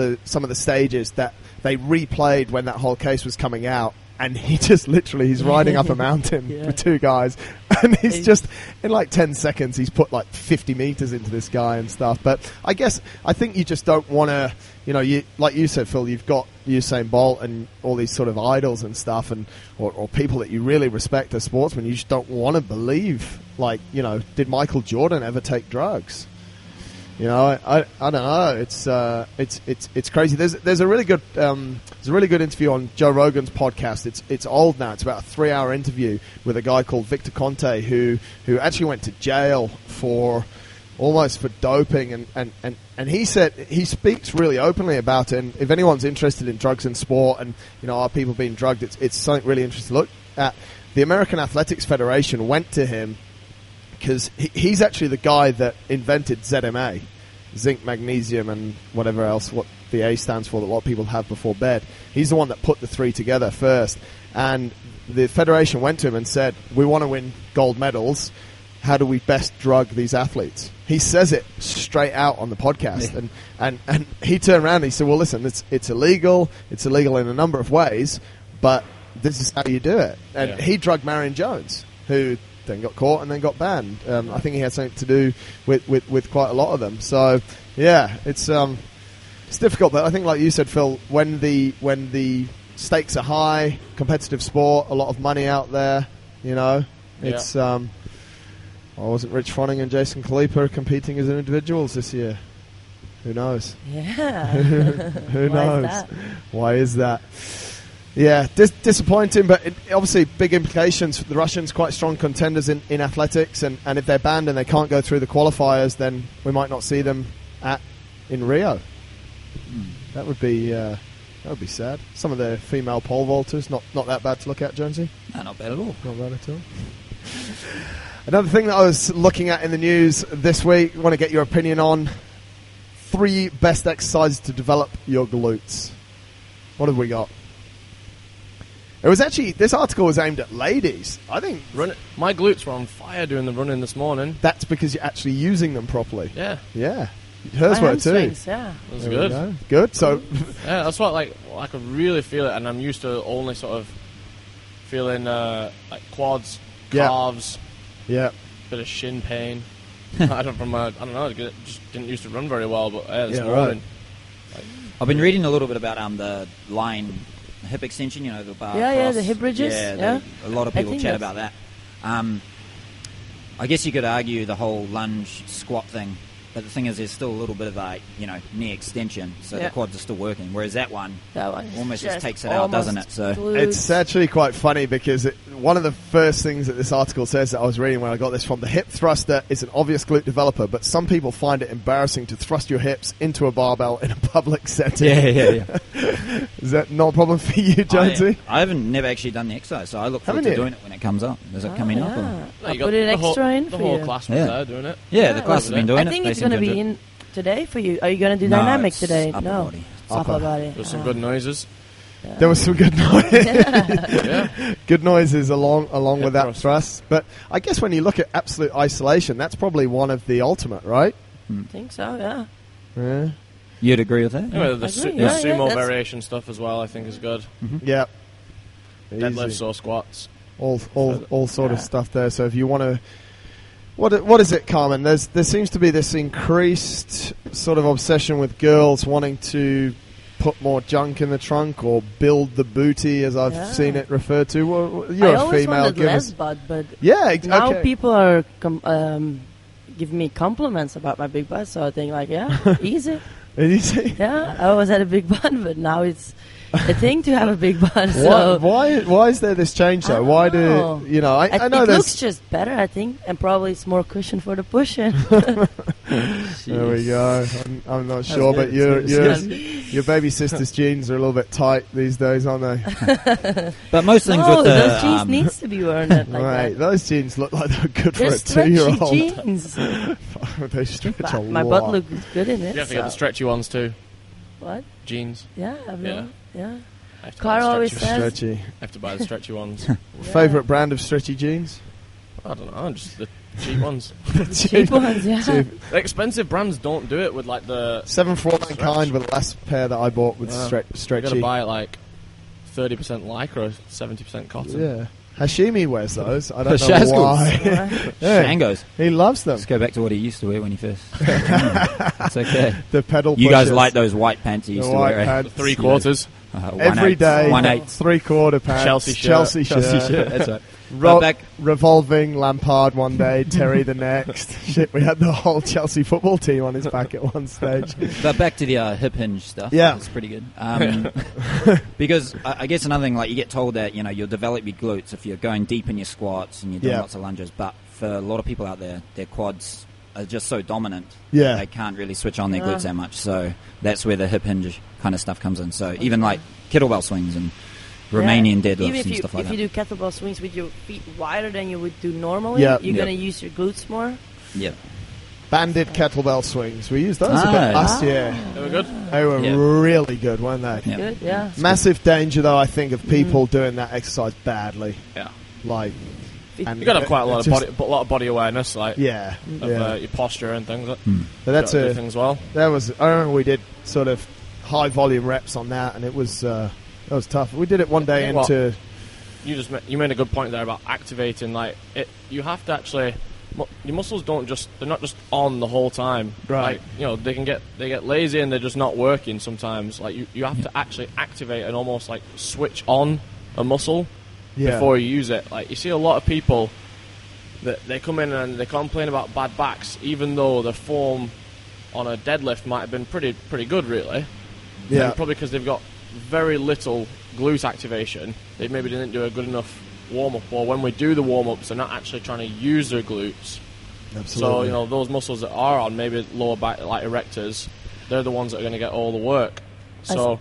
[SPEAKER 1] the stages that they replayed when that whole case was coming out. And he just literally, he's riding up a mountain
[SPEAKER 3] Yeah.
[SPEAKER 1] with two guys, and he's just, in like 10 seconds, he's put like 50 meters into this guy and stuff. But I think you just don't want to, you know, like you said, Phil, you've got Usain Bolt and all these sort of idols and stuff, and or people that you really respect as sportsmen. You just don't want to believe, like, you know, did Michael Jordan ever take drugs? You know, I don't know. It's crazy. There's a really good interview on Joe Rogan's podcast. It's old now. It's about a 3-hour interview with a guy called Victor Conte who actually went to jail for doping and he said he speaks really openly about it. And if anyone's interested in drugs in sport and, you know, are people being drugged, it's something really interesting to look at. The American Athletics Federation went to him because he's actually the guy that invented ZMA, zinc, magnesium, and whatever else, what the A stands for that a lot of people have before bed. He's the one that put the three together first. And the federation went to him and said, we want to win gold medals. How do we best drug these athletes? He says it straight out on the podcast. Yeah. And he turned around and he said, well, listen, it's illegal. It's illegal in a number of ways, but this is how you do it. And he drugged Marion Jones, who then got caught and then got banned. I think he had something to do with quite a lot of them. So yeah, it's difficult, but I think, like you said, Phil, when the stakes are high, competitive sport, a lot of money out there, you know, it's why wasn't Rich Froning and Jason Kalipa competing as individuals this year? Who knows?
[SPEAKER 3] Yeah.
[SPEAKER 1] Who knows?
[SPEAKER 3] Why is that?
[SPEAKER 1] Why is that? Yeah, disappointing, but obviously big implications. The Russians quite strong contenders in athletics, and if they're banned and they can't go through the qualifiers, then we might not see them in Rio. That would be sad. Some of the female pole vaulters, not that bad to look at, Jonesy.
[SPEAKER 2] No, not bad at all.
[SPEAKER 1] Not bad at all. Another thing that I was looking at in the news this week, I want to get your opinion on 3 best exercises to develop your glutes. What have we got? It was actually, this article was aimed at ladies. I think
[SPEAKER 4] my glutes were on fire doing the running this morning.
[SPEAKER 1] that's because you're actually using them properly.
[SPEAKER 4] Yeah,
[SPEAKER 1] Yeah. Hers
[SPEAKER 3] My
[SPEAKER 1] were too.
[SPEAKER 3] hamstrings, yeah.
[SPEAKER 4] it was
[SPEAKER 1] There we
[SPEAKER 4] good.
[SPEAKER 1] go. Good. So,
[SPEAKER 4] Yeah, that's what I could really feel it, and I'm used to only sort of feeling like quads,
[SPEAKER 1] Yeah.
[SPEAKER 4] calves,
[SPEAKER 1] yeah.
[SPEAKER 4] bit of shin pain. I don't know. I just didn't used to run very well, but this
[SPEAKER 1] Yeah,
[SPEAKER 4] morning,
[SPEAKER 2] I've been reading a little bit about the line hip extension, you know, the bar
[SPEAKER 3] Yeah,
[SPEAKER 2] cross.
[SPEAKER 3] the hip bridges, yeah.
[SPEAKER 2] A lot of
[SPEAKER 3] I
[SPEAKER 2] people
[SPEAKER 3] think
[SPEAKER 2] chat
[SPEAKER 3] that's-
[SPEAKER 2] about that. I guess you could argue the whole lunge squat thing, but the thing is there's still a little bit of a, you know, knee extension, so
[SPEAKER 3] Yeah.
[SPEAKER 2] the quads are still working, whereas that one
[SPEAKER 3] One's
[SPEAKER 2] almost just takes it out, doesn't it? So
[SPEAKER 3] glutes.
[SPEAKER 1] It's actually quite funny because one of the first things that this article says that I was reading when I got this from, the hip thruster is an obvious glute developer, but some people find it embarrassing to thrust your hips into a barbell in a public setting.
[SPEAKER 2] yeah.
[SPEAKER 1] Is that not a problem for you, Jonesy?
[SPEAKER 2] I haven't never actually done the exercise, so I look forward
[SPEAKER 1] Haven't
[SPEAKER 2] to
[SPEAKER 1] you?
[SPEAKER 2] doing it when it comes up. Is it coming up? Or?
[SPEAKER 4] No,
[SPEAKER 3] I
[SPEAKER 4] you got
[SPEAKER 3] put it
[SPEAKER 4] the whole,
[SPEAKER 3] extra in
[SPEAKER 4] the
[SPEAKER 3] for
[SPEAKER 4] whole
[SPEAKER 3] you.
[SPEAKER 4] class was
[SPEAKER 2] Yeah.
[SPEAKER 4] there doing it.
[SPEAKER 2] Yeah, the class has been doing
[SPEAKER 3] I
[SPEAKER 2] it.
[SPEAKER 3] think
[SPEAKER 2] They
[SPEAKER 3] it's
[SPEAKER 2] seem
[SPEAKER 3] going to
[SPEAKER 2] to
[SPEAKER 3] be
[SPEAKER 2] enjoy it.
[SPEAKER 3] in today for you. Are you going to do
[SPEAKER 2] No,
[SPEAKER 3] dynamic
[SPEAKER 2] it's
[SPEAKER 3] today?
[SPEAKER 2] upper
[SPEAKER 3] No.
[SPEAKER 2] body.
[SPEAKER 3] Upper body.
[SPEAKER 4] There's some good noises.
[SPEAKER 1] There was some good noise.
[SPEAKER 4] Yeah.
[SPEAKER 1] Good noises along
[SPEAKER 4] Hip
[SPEAKER 1] with that
[SPEAKER 4] thrust.
[SPEAKER 1] thrust. But I guess when you look at absolute isolation, that's probably one of the ultimate, right?
[SPEAKER 3] I think so, yeah.
[SPEAKER 1] Yeah.
[SPEAKER 2] You'd agree with that?
[SPEAKER 4] Anyway, the,
[SPEAKER 3] I agree,
[SPEAKER 4] the
[SPEAKER 3] yeah,
[SPEAKER 4] sumo
[SPEAKER 3] that's-
[SPEAKER 4] variation stuff as well, I think, is good.
[SPEAKER 1] Yeah.
[SPEAKER 4] Deadlifts
[SPEAKER 1] Easy.
[SPEAKER 4] or squats.
[SPEAKER 1] all sort of
[SPEAKER 3] Yeah.
[SPEAKER 1] stuff there. So if you want to, what is it, Carmen? There seems to be this increased sort of obsession with girls wanting to put more junk in the trunk or build the booty, as I've
[SPEAKER 3] Yeah.
[SPEAKER 1] seen it referred to. Well, you're
[SPEAKER 3] I
[SPEAKER 1] a
[SPEAKER 3] always
[SPEAKER 1] female.
[SPEAKER 3] wanted
[SPEAKER 1] Give
[SPEAKER 3] less
[SPEAKER 1] us,
[SPEAKER 3] butt, but
[SPEAKER 1] yeah.
[SPEAKER 3] now
[SPEAKER 1] Okay.
[SPEAKER 3] people are giving me compliments about my big butt, so I think like, yeah, easy.
[SPEAKER 1] Did you see?
[SPEAKER 3] Yeah, I always had a big butt, but now it's a thing to have a big butt. So
[SPEAKER 1] Why is there this change though?
[SPEAKER 3] I
[SPEAKER 1] Why
[SPEAKER 3] don't
[SPEAKER 1] do you know? I know
[SPEAKER 3] it
[SPEAKER 1] there's
[SPEAKER 3] looks just better, I think, and probably it's more cushion for the pushing.
[SPEAKER 1] There we go. I'm not sure, but your baby sister's jeans are a little bit tight these days, aren't they?
[SPEAKER 2] But most things
[SPEAKER 3] No,
[SPEAKER 2] with the
[SPEAKER 3] those jeans needs to be worn like
[SPEAKER 1] Right,
[SPEAKER 3] that.
[SPEAKER 1] those jeans look like they're good for
[SPEAKER 3] They're
[SPEAKER 1] a
[SPEAKER 3] stretchy
[SPEAKER 1] 2-year-old.
[SPEAKER 3] jeans.
[SPEAKER 1] They stretch a
[SPEAKER 3] My
[SPEAKER 1] lot.
[SPEAKER 3] butt looks good in it.
[SPEAKER 4] You have to get the
[SPEAKER 3] so-
[SPEAKER 4] stretchy ones too.
[SPEAKER 3] What?
[SPEAKER 4] Jeans.
[SPEAKER 3] Yeah, I've known. Yeah.
[SPEAKER 4] I have to
[SPEAKER 3] Carl
[SPEAKER 4] buy the
[SPEAKER 3] always
[SPEAKER 4] stretchy-
[SPEAKER 3] says-
[SPEAKER 1] Stretchy.
[SPEAKER 4] I have to buy the stretchy ones.
[SPEAKER 1] Favorite brand of stretchy jeans?
[SPEAKER 4] I don't know, just the cheap ones.
[SPEAKER 3] Cheap ones, yeah.
[SPEAKER 1] Cheap.
[SPEAKER 4] The expensive brands don't do it with like the.
[SPEAKER 1] 749 kind with the last pair that I bought with
[SPEAKER 4] Yeah. You
[SPEAKER 1] stretchy.
[SPEAKER 4] gotta buy it like 30% lycra, 70% cotton.
[SPEAKER 1] Yeah. Hashimi wears those. I don't know
[SPEAKER 2] Shazgul's.
[SPEAKER 1] why. Yeah.
[SPEAKER 2] Shangos.
[SPEAKER 1] He loves them.
[SPEAKER 2] Let's go back to what he used to wear when he first. It's okay.
[SPEAKER 1] The pedal
[SPEAKER 2] You guys
[SPEAKER 1] pushers.
[SPEAKER 2] like those white pants he
[SPEAKER 1] The
[SPEAKER 2] used to
[SPEAKER 1] white
[SPEAKER 2] wear, eh?
[SPEAKER 1] pants.
[SPEAKER 4] The 3/4.
[SPEAKER 1] Every day,
[SPEAKER 2] 1/8.
[SPEAKER 1] 3/4 pants,
[SPEAKER 4] Chelsea shirt.
[SPEAKER 1] Chelsea shirt.
[SPEAKER 2] That's right.
[SPEAKER 1] Ro-
[SPEAKER 2] But back-
[SPEAKER 1] revolving Lampard one day, Terry the next. Shit, we had the whole Chelsea football team on his back at one stage.
[SPEAKER 2] But back to the hip hinge stuff.
[SPEAKER 1] Yeah.
[SPEAKER 2] It's pretty good. Because I guess another thing, like you get told that, you'll develop your glutes if you're going deep in your squats and you're doing
[SPEAKER 1] Yeah.
[SPEAKER 2] lots of lunges. But for a lot of people out there, their quads are just so dominant.
[SPEAKER 1] Yeah.
[SPEAKER 2] They can't really switch on their glutes that much. So that's where the hip hinge kind of stuff comes in. So even like kettlebell swings and Romanian deadlifts
[SPEAKER 3] Even if
[SPEAKER 2] and
[SPEAKER 3] you,
[SPEAKER 2] stuff like
[SPEAKER 3] if
[SPEAKER 2] that.
[SPEAKER 3] you do kettlebell swings with your feet wider than you would do normally,
[SPEAKER 1] Yeah.
[SPEAKER 3] you're
[SPEAKER 2] Yeah.
[SPEAKER 3] going to use your glutes more.
[SPEAKER 2] Yeah.
[SPEAKER 1] Banded kettlebell swings. We used those a bit
[SPEAKER 2] Ah.
[SPEAKER 1] last year.
[SPEAKER 4] They were good.
[SPEAKER 1] They were
[SPEAKER 2] Yeah.
[SPEAKER 1] really good, weren't they?
[SPEAKER 2] Yeah.
[SPEAKER 3] Good, yeah.
[SPEAKER 1] Massive danger, though, I think, of people doing that exercise badly.
[SPEAKER 4] Yeah.
[SPEAKER 1] Like,
[SPEAKER 3] And
[SPEAKER 4] You gotta have quite a lot
[SPEAKER 1] just-
[SPEAKER 4] of body awareness, like
[SPEAKER 1] Yeah,
[SPEAKER 4] of
[SPEAKER 1] yeah.
[SPEAKER 4] your posture and things.
[SPEAKER 1] But that's
[SPEAKER 4] Gotta do
[SPEAKER 1] a
[SPEAKER 4] things well.
[SPEAKER 1] that was. I remember we did sort of high volume reps on that, and it was that was tough. We did it one day
[SPEAKER 4] Well,
[SPEAKER 1] into.
[SPEAKER 4] You made a good point there about activating. Like you have to actually. Your muscles they're not just on the whole time.
[SPEAKER 1] Right.
[SPEAKER 4] Like, they get lazy and they're just not working sometimes. Like you have to actually activate and almost like switch on a muscle before you use it. Like you see a lot of people that they come in and they complain about bad backs, even though their form on a deadlift might have been pretty good, really.
[SPEAKER 1] Yeah.
[SPEAKER 4] And probably because they've got very little glute activation. They maybe didn't do a good enough warm-up, or when we do the warm-ups, they're not actually trying to use their glutes.
[SPEAKER 1] Absolutely.
[SPEAKER 4] So, those muscles that are on maybe lower back, like erectors, they're the ones that are going to get all the work. So,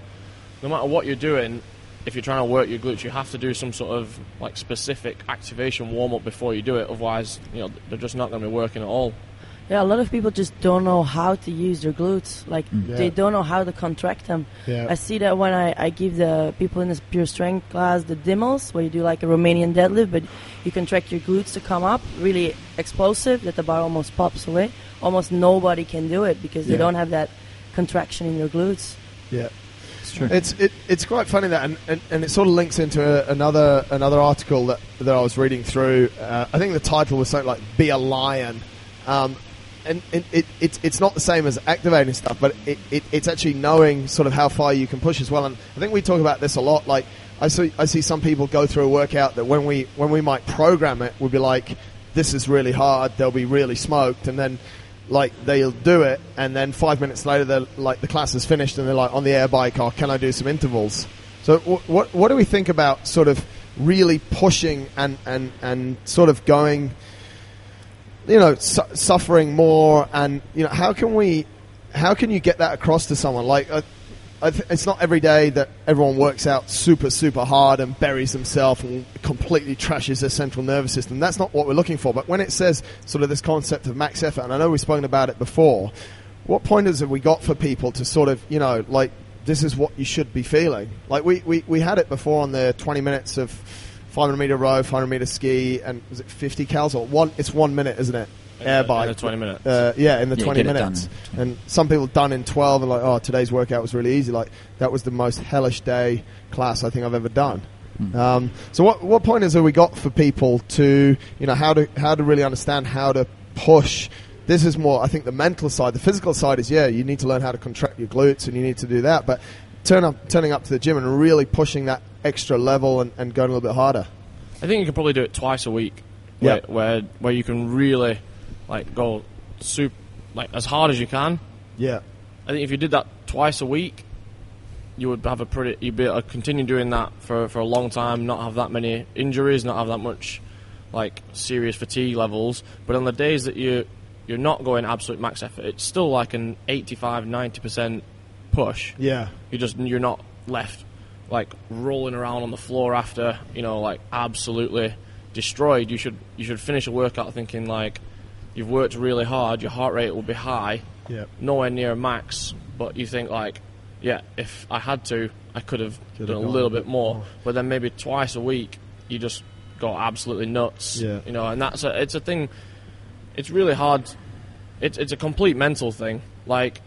[SPEAKER 4] no matter what you're doing, if you're trying to work your glutes, you have to do some sort of like specific activation warm-up before you do it. Otherwise, they're just not going to be working at all.
[SPEAKER 3] Yeah, a lot of people just don't know how to use their glutes. Like, they don't know how to contract them.
[SPEAKER 1] Yeah.
[SPEAKER 3] I see that when I give the people in this pure strength class the dimmels, where you do like a Romanian deadlift, but you contract your glutes to come up, really explosive, that the bar almost pops away. Almost nobody can do it because they don't have that contraction in their glutes.
[SPEAKER 1] Yeah.
[SPEAKER 2] It's true.
[SPEAKER 1] It's quite funny that, and it sort of links into another article that I was reading through. I think the title was something like "Be a Lion," and it's not the same as activating stuff, but it's actually knowing sort of how far you can push as well. And I think we talk about this a lot. Like I see some people go through a workout that when we might program it, we'll be like, "This is really hard." They'll be really smoked, and then like they'll do it, and then 5 minutes later, they're like, the class is finished, and they're like on the air bike, "Oh, can I do some intervals?" So what do we think about sort of really pushing and sort of going, suffering more, and how can you get that across to someone? Like it's not every day that everyone works out super, super hard and buries themselves and completely trashes their central nervous system. That's not what we're looking for. But when it says sort of this concept of max effort, and I know we've spoken about it before, what pointers have we got for people to sort of, like, this is what you should be feeling? Like, we had it before on the 20 minutes of 500-meter row, 500-meter ski, and was it 50 cals? It's 1 minute, isn't it? Air bike.
[SPEAKER 4] In the 20 minutes.
[SPEAKER 1] In the 20
[SPEAKER 2] get it
[SPEAKER 1] minutes.
[SPEAKER 2] done.
[SPEAKER 1] And some people done in 12 and like, oh, today's workout was really easy. Like, that was the most hellish day class I think I've ever done. So what pointers have we got for people to, how to really understand how to push? This is more, I think, the mental side. The physical side is, you need to learn how to contract your glutes and you need to do that. But turning up to the gym and really pushing that extra level and going a little bit harder.
[SPEAKER 4] I think you can probably do it twice a week.
[SPEAKER 1] Yeah.
[SPEAKER 4] Where you can really go as hard as you can.
[SPEAKER 1] Yeah.
[SPEAKER 4] I think if you did that twice a week, you would have you'd be able to continue doing that for a long time, not have that many injuries, not have that much serious fatigue levels. But on the days that you you're not going absolute max effort. It's still like an 85-90% push.
[SPEAKER 1] Yeah.
[SPEAKER 4] You're not left like rolling around on the floor after, like absolutely destroyed. You should finish a workout thinking like you've worked really hard, your heart rate will be high, nowhere near max, but you think like, yeah, if I had to, I could have done a little bit more. But then maybe twice a week, you just go absolutely nuts.
[SPEAKER 1] Yeah.
[SPEAKER 4] And it's a thing. It's really hard. It's a complete mental thing. Like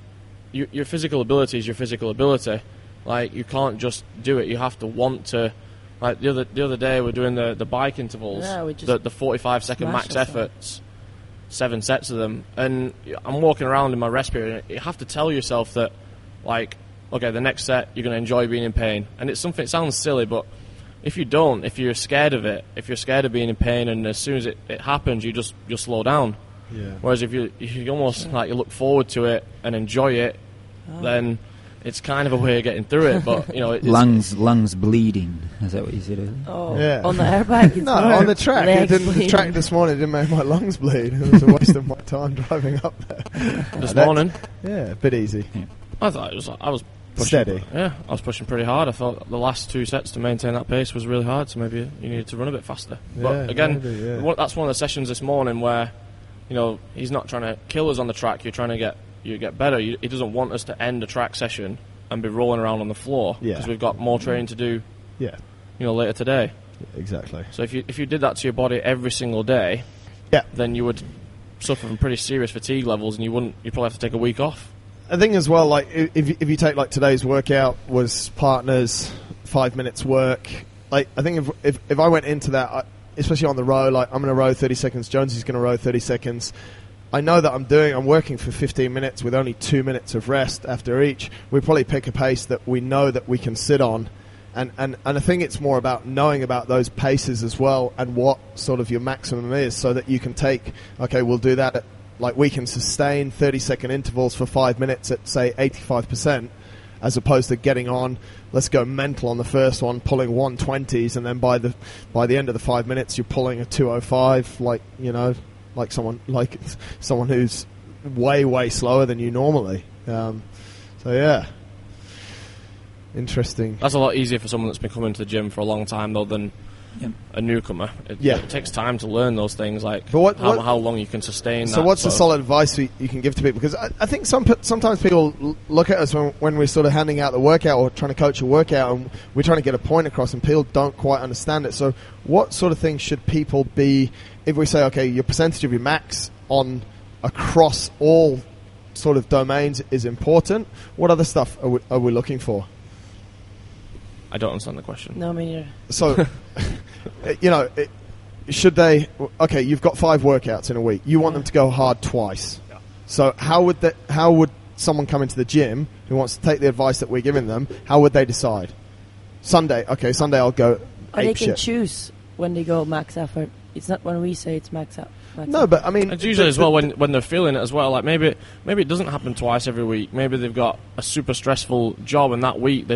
[SPEAKER 4] your physical ability is your physical ability. Like you can't just do it. You have to want to. Like the other day, we're doing the bike intervals, the 45-second max efforts, 7 sets of them, and I'm walking around in my rest period. You have to tell yourself that, like, okay, the next set you're going to enjoy being in pain, and it's something. It sounds silly, but if you don't, if you're scared of it, if you're scared of being in pain, and as soon as it happens, you'll slow down.
[SPEAKER 1] Yeah.
[SPEAKER 4] Whereas if you almost like you look forward to it and enjoy it, then it's kind of a way of getting through it. But it's
[SPEAKER 2] lungs bleeding. Is that what you said earlier?
[SPEAKER 3] Oh,
[SPEAKER 1] yeah.
[SPEAKER 3] On the air bike, it's
[SPEAKER 1] no, on the track. The track this morning didn't make my lungs bleed. It was a waste of my time driving up there.
[SPEAKER 4] This morning,
[SPEAKER 1] yeah, a bit easy.
[SPEAKER 4] Yeah. I thought I was pushing,
[SPEAKER 1] steady.
[SPEAKER 4] Yeah, I was pushing pretty hard. I thought the last 2 sets to maintain that pace was really hard. So maybe you needed to run a bit faster.
[SPEAKER 1] Yeah,
[SPEAKER 4] but again,
[SPEAKER 1] maybe.
[SPEAKER 4] That's one of the sessions this morning where, he's not trying to kill us on the track. You're trying to get better. He doesn't want us to end a track session and be rolling around on the floor because we've got more training to do.
[SPEAKER 1] Yeah.
[SPEAKER 4] Later today.
[SPEAKER 1] Yeah, exactly.
[SPEAKER 4] So if you did that to your body every single day, then you would suffer from pretty serious fatigue levels, and you'd probably have to take a week off.
[SPEAKER 1] I think as well, like if you take like today's workout was partners 5 minutes work. Like I think if I went into that, especially on the row, like I'm going to row 30 seconds, Jonesy's going to row 30 seconds. I know that I'm working for 15 minutes with only 2 minutes of rest after each. We probably pick a pace that we know that we can sit on. And I think it's more about knowing about those paces as well and what sort of your maximum is so that you can take, okay, we'll do that like we can sustain 30-second intervals for 5 minutes at, say, 85%, as opposed to getting on, let's go mental on the first one, pulling 120s, and then by the end of the 5 minutes, you're pulling a 205, like someone who's way, way slower than you normally. So, yeah. Interesting.
[SPEAKER 4] That's a lot easier for someone that's been coming to the gym for a long time, though, than a newcomer. It takes time to learn those things, like how long you can sustain that.
[SPEAKER 1] So what's the solid advice you can give to people? Because I think sometimes people look at us when we're sort of handing out the workout or trying to coach a workout, and we're trying to get a point across, and people don't quite understand it. So what sort of things should people be, if we say, okay, your percentage of your max on across all sort of domains is important, what other stuff are we looking for?
[SPEAKER 4] I don't understand the question.
[SPEAKER 3] No, me neither.
[SPEAKER 1] So, should they... Okay, you've got 5 workouts in a week. You want them to go hard twice. Yeah. So how would someone come into the gym who wants to take the advice that we're giving them, how would they decide? Sunday I'll go
[SPEAKER 3] Or they can choose when they go max effort. It's not when we say it's max effort.
[SPEAKER 1] No, but I mean...
[SPEAKER 4] It's usually as well when they're feeling it as well. Like maybe it doesn't happen twice every week. Maybe they've got a super stressful job, and that week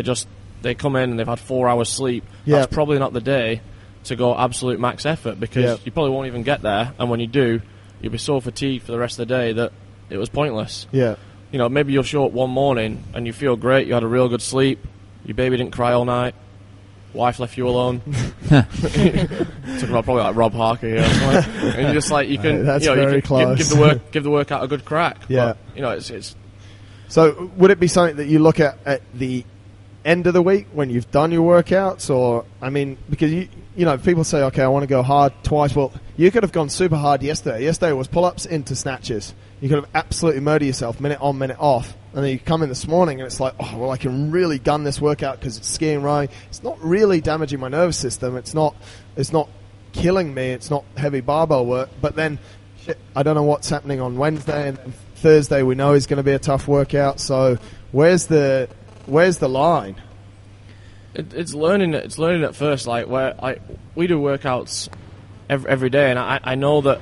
[SPEAKER 4] they come in and they've had 4 hours sleep. Yeah. That's probably not the day to go absolute max effort, because you probably won't even get there, and when you do, you'll be so fatigued for the rest of the day that it was pointless.
[SPEAKER 1] Yeah.
[SPEAKER 4] Maybe you'll show up one morning and you feel great, you had a real good sleep, your baby didn't cry all night, wife left you alone. Talking about probably like Rob Harker here. And you're just like, you can,
[SPEAKER 1] that's very close.
[SPEAKER 4] Give the workout a good crack.
[SPEAKER 1] Yeah.
[SPEAKER 4] But, it's...
[SPEAKER 1] So would it be something that you look at the end of the week when you've done your workouts? Or, I mean, because people say, okay, I want to go hard twice. Well, you could have gone super hard yesterday. Yesterday was pull-ups into snatches. You could have absolutely murdered yourself minute on, minute off. And then you come in this morning and it's like, oh, well, I can really gun this workout because it's skiing right. It's not really damaging my nervous system. It's not killing me. It's not heavy barbell work. But then, shit, I don't know what's happening on Wednesday, and Thursday we know is going to be a tough workout. So where's the line?
[SPEAKER 4] It's learning at first, like where we do workouts every day, and I know that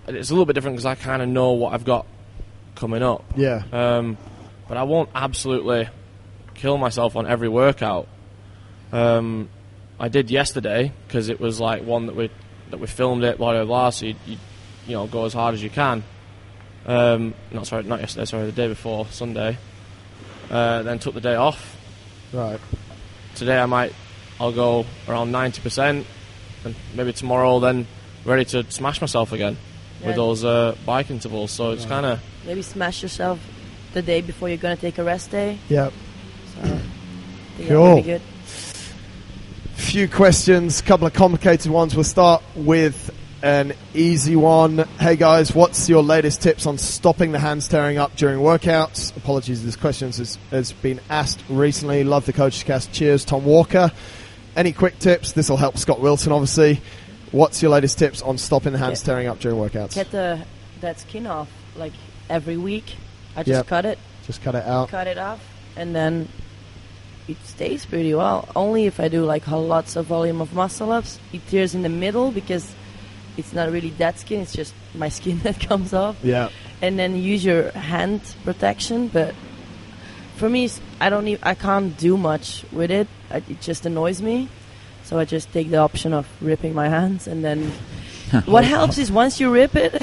[SPEAKER 4] it's a little bit different because I kind of know what I've got coming up.
[SPEAKER 1] Yeah.
[SPEAKER 4] But I won't absolutely kill myself on every workout. I did yesterday because it was like one that we filmed it, blah blah blah. So you go as hard as you can. Not yesterday. Sorry, the day before, Sunday. Then took the day off.
[SPEAKER 1] Right.
[SPEAKER 4] Today I'll go around 90%, and maybe tomorrow then ready to smash myself again with those bike intervals. So it's kind of
[SPEAKER 3] maybe smash yourself the day before you're going to take a rest day.
[SPEAKER 1] Yep.
[SPEAKER 3] So I think
[SPEAKER 1] Cool.
[SPEAKER 3] that would be good.
[SPEAKER 1] Few questions, couple of complicated ones. We'll start with an easy one. Hey guys, what's your latest tips on stopping the hands tearing up during workouts? Apologies, this question has been asked recently. Love the Coach's Cast. Cheers, Tom Walker. Any quick tips? This will help Scott Wilson, obviously. What's your latest tips on stopping the hands tearing up during workouts?
[SPEAKER 3] Get that skin off like every week. I just cut it.
[SPEAKER 1] Just cut it out.
[SPEAKER 3] Cut it off, and then it stays pretty well. Only if I do like lots of volume of muscle ups, it tears in the middle because it's not really that skin. It's just my skin that comes off.
[SPEAKER 1] Yeah.
[SPEAKER 3] And then use your hand protection. But for me, I can't do much with it. It just annoys me. So I just take the option of ripping my hands, and then what helps is once you rip it,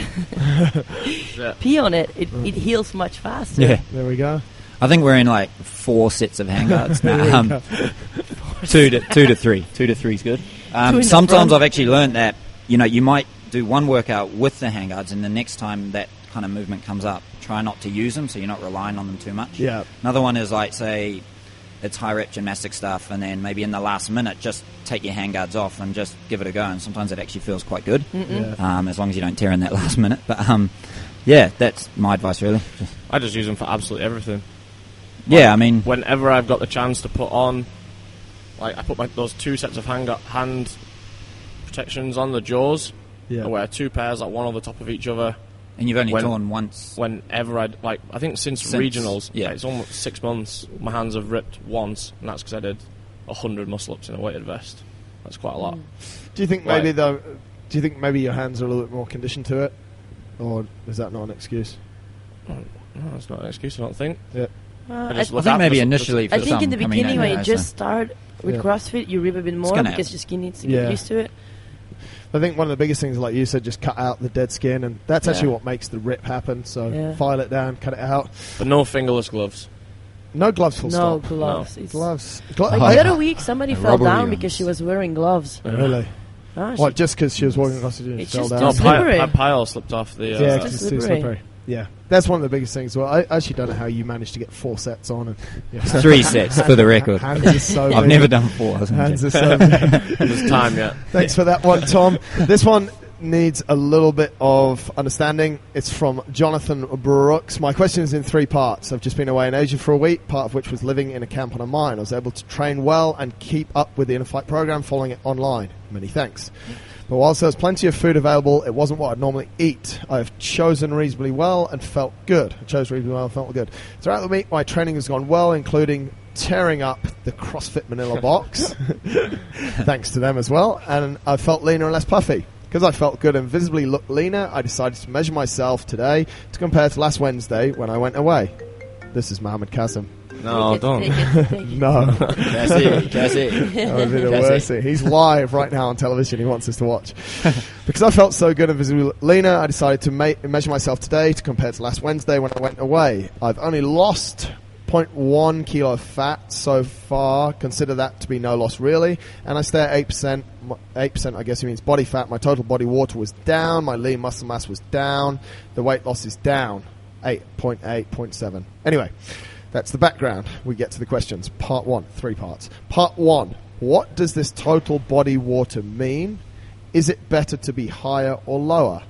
[SPEAKER 3] pee on it. It heals much faster.
[SPEAKER 2] Yeah.
[SPEAKER 1] There we go.
[SPEAKER 2] I think we're in like 4 sets of handguards now. 2 to 3. 2 to 3 is good. Sometimes I've actually learned that you might do one workout with the handguards, and the next time that kind of movement comes up, try not to use them so you're not relying on them too much.
[SPEAKER 1] Yeah.
[SPEAKER 2] Another one is like, say, it's high rep gymnastic stuff, and then maybe in the last minute just take your handguards off and just give it a go, and sometimes it actually feels quite good, as long as you don't tear in that last minute. But that's my advice really.
[SPEAKER 4] I just use them for absolutely everything.
[SPEAKER 2] Yeah, I mean,
[SPEAKER 4] whenever I've got the chance to put on, like I put those 2 sets of hand protections on the jaws.
[SPEAKER 1] Yeah.
[SPEAKER 4] I wear 2 pairs, like one on the top of each other.
[SPEAKER 2] and you've only torn once.
[SPEAKER 4] Whenever I think since regionals, it's almost 6 months. My hands have ripped once, and that's because I did 100 muscle ups in a weighted vest. That's quite a lot.
[SPEAKER 1] Do you think maybe your hands are a little bit more conditioned to it, or is that not an excuse?
[SPEAKER 4] No, that's not an excuse. I don't think.
[SPEAKER 1] Yeah.
[SPEAKER 2] I think maybe initially.
[SPEAKER 3] I think in the beginning when you just
[SPEAKER 2] so.
[SPEAKER 3] start with CrossFit, you rip a bit more because your skin needs to get used to it.
[SPEAKER 1] I think one of the biggest things, like you said, just cut out the dead skin, and that's actually what makes the rip happen. So file it down, cut it out.
[SPEAKER 4] But no fingerless gloves.
[SPEAKER 1] No gloves, full stop.
[SPEAKER 3] No gloves.
[SPEAKER 1] No. Gloves.
[SPEAKER 3] Like the other week, somebody fell down because she was wearing gloves.
[SPEAKER 1] Really?
[SPEAKER 3] What,
[SPEAKER 1] just because she was walking across the gym and fell down?
[SPEAKER 4] No, my pile slipped off the...
[SPEAKER 1] it's just too slippery. Yeah, that's one of the biggest things. Well, I actually don't know how you managed to get 4 sets on. And
[SPEAKER 2] 3 sets for the record.
[SPEAKER 1] Hands are so
[SPEAKER 2] I've never done 4.
[SPEAKER 1] Hands are so big.
[SPEAKER 4] There's time yet.
[SPEAKER 1] Thanks for that one, Tom. This one needs a little bit of understanding. It's from Jonathan Brooks. My question is in 3 parts. I've just been away in Asia for a week, part of which was living in a camp on a mine. I was able to train well and keep up with the InnerFight program, following it online. Many thanks. But whilst there was plenty of food available, it wasn't what I'd normally eat. I've chosen reasonably well and felt good. Throughout the week, my training has gone well, including tearing up the CrossFit Manila box. Thanks to them as well. And I felt leaner and less puffy. Because I felt good and visibly looked leaner, I decided to measure myself today to compare to last Wednesday when I went away. This is Mohammed Kazim.
[SPEAKER 4] No, don't.
[SPEAKER 1] No.
[SPEAKER 2] Cassie.
[SPEAKER 1] That would be the worst thing. He's live right now on television. He wants us to watch. Because I felt so good and visibly leaner, I decided to measure myself today to compare to last Wednesday when I went away. I've only lost 0.1 kilo of fat so far. Consider that to be no loss really. And I stay at 8%. 8% I guess it means body fat. My total body water was down. My lean muscle mass was down. The weight loss is down. 8.8, 0.7. Anyway, that's the background. We get to the questions. Part 1, 3 parts. Part 1, what does this total body water mean? Is it better to be higher or lower?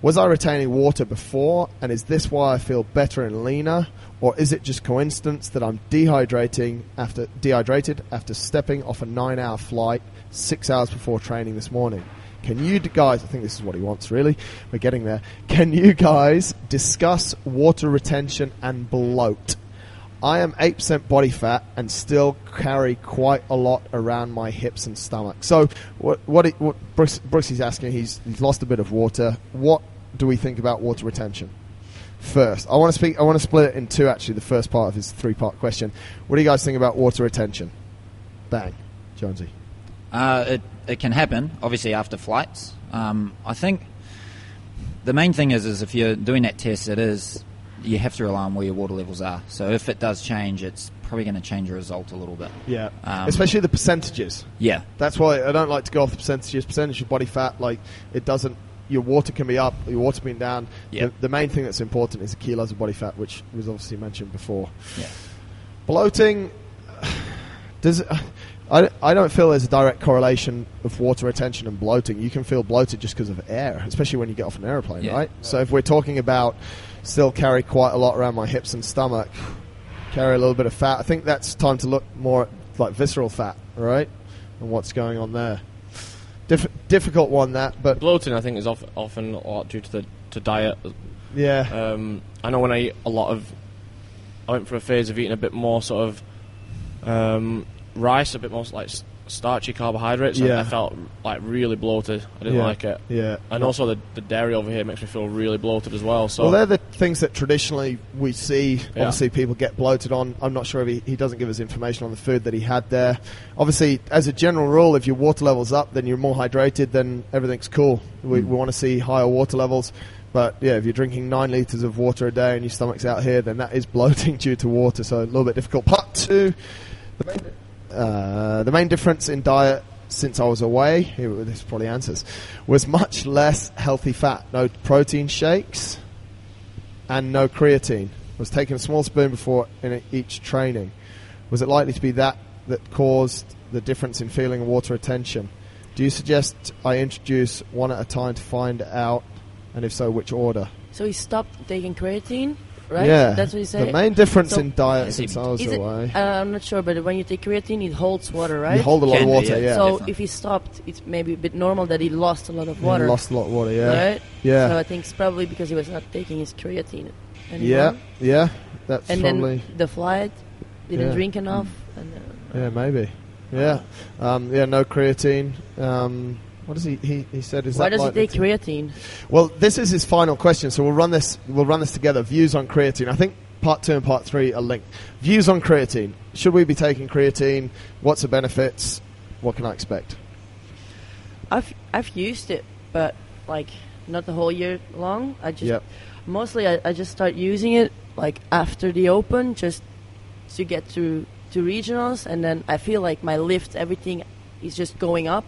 [SPEAKER 1] Was I retaining water before, and is this why I feel better and leaner? Or is it just coincidence that I'm dehydrated after stepping off a 9-hour flight 6 hours before training this morning? Can you guys, I think this is what he wants really, we're getting there. Can you guys discuss water retention and bloat? I am 8% body fat and still carry quite a lot around my hips and stomach. So what Brooks is asking, he's lost a bit of water. What do we think about water retention? First, I want to split it in 2 actually, the first part of his 3-part question. What do you guys think about water retention? Bang. Jonesy.
[SPEAKER 2] It can happen, obviously, after flights. I think the main thing is if you're doing that test, you have to rely on where your water levels are. So if it does change, it's probably going to change your result a little bit.
[SPEAKER 1] Yeah, especially the percentages.
[SPEAKER 2] Yeah.
[SPEAKER 1] That's why I don't like to go off the percentages. Percentage of body fat, like, it doesn't... Your water can be up, your water being down.
[SPEAKER 2] Yeah.
[SPEAKER 1] The main thing that's important is the kilos of body fat, which was obviously mentioned before.
[SPEAKER 2] Yeah.
[SPEAKER 1] Bloating... I don't feel there's a direct correlation of water retention and bloating. You can feel bloated just because of air, especially when you get off an aeroplane,
[SPEAKER 2] Yeah.
[SPEAKER 1] right? So if we're talking about still carry quite a lot around my hips and stomach, carry a little bit of fat, I think that's time to look more at like visceral fat, right? And what's going on there. Difficult one, that, but...
[SPEAKER 4] Bloating, I think, is often a lot due to diet.
[SPEAKER 1] Yeah.
[SPEAKER 4] I know when I eat a lot of... I went through a phase of eating a bit more sort of rice, a bit more like starchy carbohydrates.
[SPEAKER 1] Yeah.
[SPEAKER 4] I felt like really bloated. I didn't like it.
[SPEAKER 1] Yeah.
[SPEAKER 4] And also the dairy over here makes me feel really bloated as well. So
[SPEAKER 1] well, they're the things that traditionally we see.
[SPEAKER 4] Yeah.
[SPEAKER 1] Obviously, people get bloated on. I'm not sure if he doesn't give us information on the food that he had there. Obviously, as a general rule, if your water level's up, then you're more hydrated, then everything's cool. We want to see higher water levels. But, yeah, if you're drinking 9 litres of water a day and your stomach's out here, then that is bloating due to water, so a little bit difficult. Part 2, the main difference in diet since I was away, this probably answers, was much less healthy fat. No protein shakes and no creatine. Was taking a small spoon before in each training. Was it likely to be that caused the difference in feeling and water retention? Do you suggest I introduce one at a time to find out, and if so, which order?
[SPEAKER 3] So he stopped taking creatine, right?
[SPEAKER 1] Yeah,
[SPEAKER 3] That's what you say.
[SPEAKER 1] the main difference
[SPEAKER 3] So
[SPEAKER 1] in diet
[SPEAKER 2] is
[SPEAKER 1] since
[SPEAKER 2] it-
[SPEAKER 1] I was
[SPEAKER 3] Is it,
[SPEAKER 1] away.
[SPEAKER 3] I'm not sure, but when you take creatine, it holds water, right?
[SPEAKER 1] You hold a lot of
[SPEAKER 2] Can do,
[SPEAKER 1] water,
[SPEAKER 2] yeah.
[SPEAKER 1] yeah.
[SPEAKER 3] So
[SPEAKER 2] Definitely.
[SPEAKER 3] if he stopped, it's maybe a bit normal that he lost a lot of
[SPEAKER 1] He
[SPEAKER 3] water.
[SPEAKER 1] lost a lot of water, yeah.
[SPEAKER 3] Right?
[SPEAKER 1] Yeah.
[SPEAKER 3] So I think it's probably because he was not taking his creatine anymore.
[SPEAKER 1] Yeah, yeah, that's
[SPEAKER 3] And
[SPEAKER 1] probably...
[SPEAKER 3] then the flight, didn't
[SPEAKER 1] Yeah.
[SPEAKER 3] drink enough. And,
[SPEAKER 1] Yeah, maybe. Yeah. No creatine. What does he said? Is
[SPEAKER 3] why
[SPEAKER 1] that
[SPEAKER 3] does he
[SPEAKER 1] likely
[SPEAKER 3] take
[SPEAKER 1] to-
[SPEAKER 3] creatine?
[SPEAKER 1] Well, this is his final question, so we'll run this together. Views on creatine. I think part 2 and part 3 are linked. Views on creatine. Should we be taking creatine? What's the benefits? What can I expect?
[SPEAKER 3] I've used it, but like not the whole year long. I just
[SPEAKER 1] Yep.
[SPEAKER 3] mostly I just start using it like after the Open, just to get to regionals, and then I feel like my lift, everything is just going up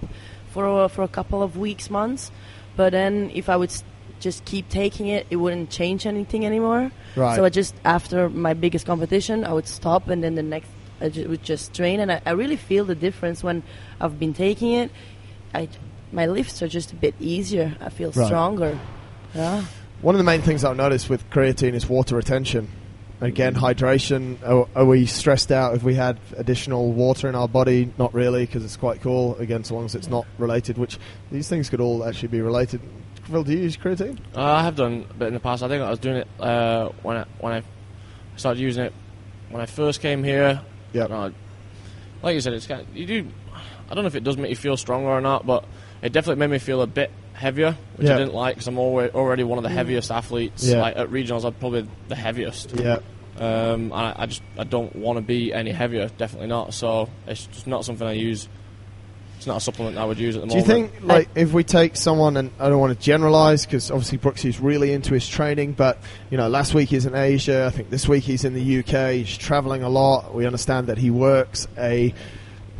[SPEAKER 3] for a couple of weeks, months. But then if I would just keep taking it, it wouldn't change anything anymore.
[SPEAKER 1] Right.
[SPEAKER 3] So I just, after my biggest competition, I would stop, and then the next I would just train, and I really feel the difference when I've been taking it. My lifts are just a bit easier. I feel
[SPEAKER 1] Right.
[SPEAKER 3] stronger. Yeah.
[SPEAKER 1] One of the main things I've noticed with creatine is water retention. Again, hydration. Are we stressed out if we had additional water in our body? Not really, because it's quite cool. Again, so long as it's not related, which these things could all actually be related. Phil, do you use creatine?
[SPEAKER 4] I have done a bit in the past. I think I was doing it when I started using it when I first came here.
[SPEAKER 1] Yeah.
[SPEAKER 4] Like you said, it's kind of, you do. I don't know if it does make you feel stronger or not, but it definitely made me feel a bit heavier, which
[SPEAKER 1] Yeah.
[SPEAKER 4] I didn't like because I'm already one of the heaviest athletes.
[SPEAKER 1] Yeah.
[SPEAKER 4] Like at regionals, I'm probably the heaviest.
[SPEAKER 1] Yeah.
[SPEAKER 4] I don't want to be any heavier. Definitely not. So it's just not something I use. It's not a supplement I would use at the
[SPEAKER 1] Do you
[SPEAKER 4] moment.
[SPEAKER 1] think, like, if we take someone, and I don't want to generalise because obviously Brooksy's really into his training, but last week he's in Asia. I think this week he's in the UK. He's travelling a lot. We understand that he works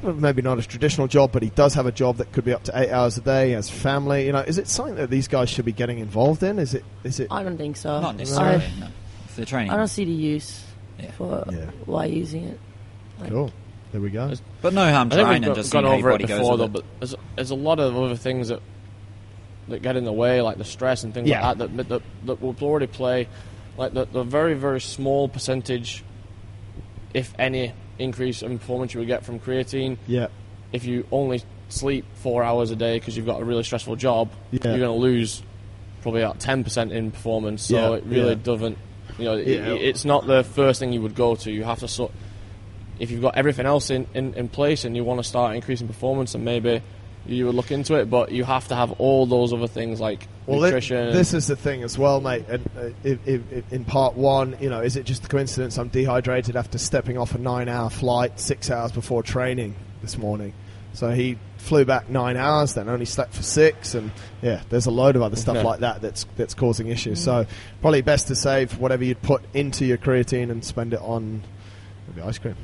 [SPEAKER 1] maybe not a traditional job, but he does have a job that could be up to 8 hours a day. He has family. Is it something that these guys should be getting involved in? Is it?
[SPEAKER 3] I don't think so.
[SPEAKER 2] Not necessarily, no. If they're training.
[SPEAKER 3] I don't see the use
[SPEAKER 2] Yeah.
[SPEAKER 3] for
[SPEAKER 1] Yeah.
[SPEAKER 3] why using it.
[SPEAKER 1] Cool. There we go.
[SPEAKER 2] But no harm
[SPEAKER 4] I think
[SPEAKER 2] trying
[SPEAKER 4] we've
[SPEAKER 2] and just
[SPEAKER 4] gone
[SPEAKER 2] seeing how your
[SPEAKER 4] over it
[SPEAKER 2] body goes
[SPEAKER 4] before,
[SPEAKER 2] with
[SPEAKER 4] though.
[SPEAKER 2] it.
[SPEAKER 4] But there's a lot of other things that get in the way, like the stress and things
[SPEAKER 1] Yeah.
[SPEAKER 4] like that will already play. Like the very, very small percentage, if any, increase in performance you would get from creatine.
[SPEAKER 1] Yeah.
[SPEAKER 4] If you only sleep 4 hours a day because you've got a really stressful job,
[SPEAKER 1] Yeah.
[SPEAKER 4] you're going to lose probably about 10% in performance. So
[SPEAKER 1] Yeah,
[SPEAKER 4] it really
[SPEAKER 1] yeah.
[SPEAKER 4] doesn't.
[SPEAKER 1] Yeah.
[SPEAKER 4] It's not the first thing you would go to. You have to if you've got everything else in place and you want to start increasing performance, and maybe you would look into it, but you have to have all those other things like nutrition.
[SPEAKER 1] This is the thing as well, mate. And if in part 1, is it just a coincidence I'm dehydrated after stepping off a 9-hour flight 6 hours before training this morning? So he flew back 9 hours, then only slept for 6, and there's a load of other stuff like that that's causing issues. So probably best to save whatever you'd put into your creatine and spend it on maybe ice cream.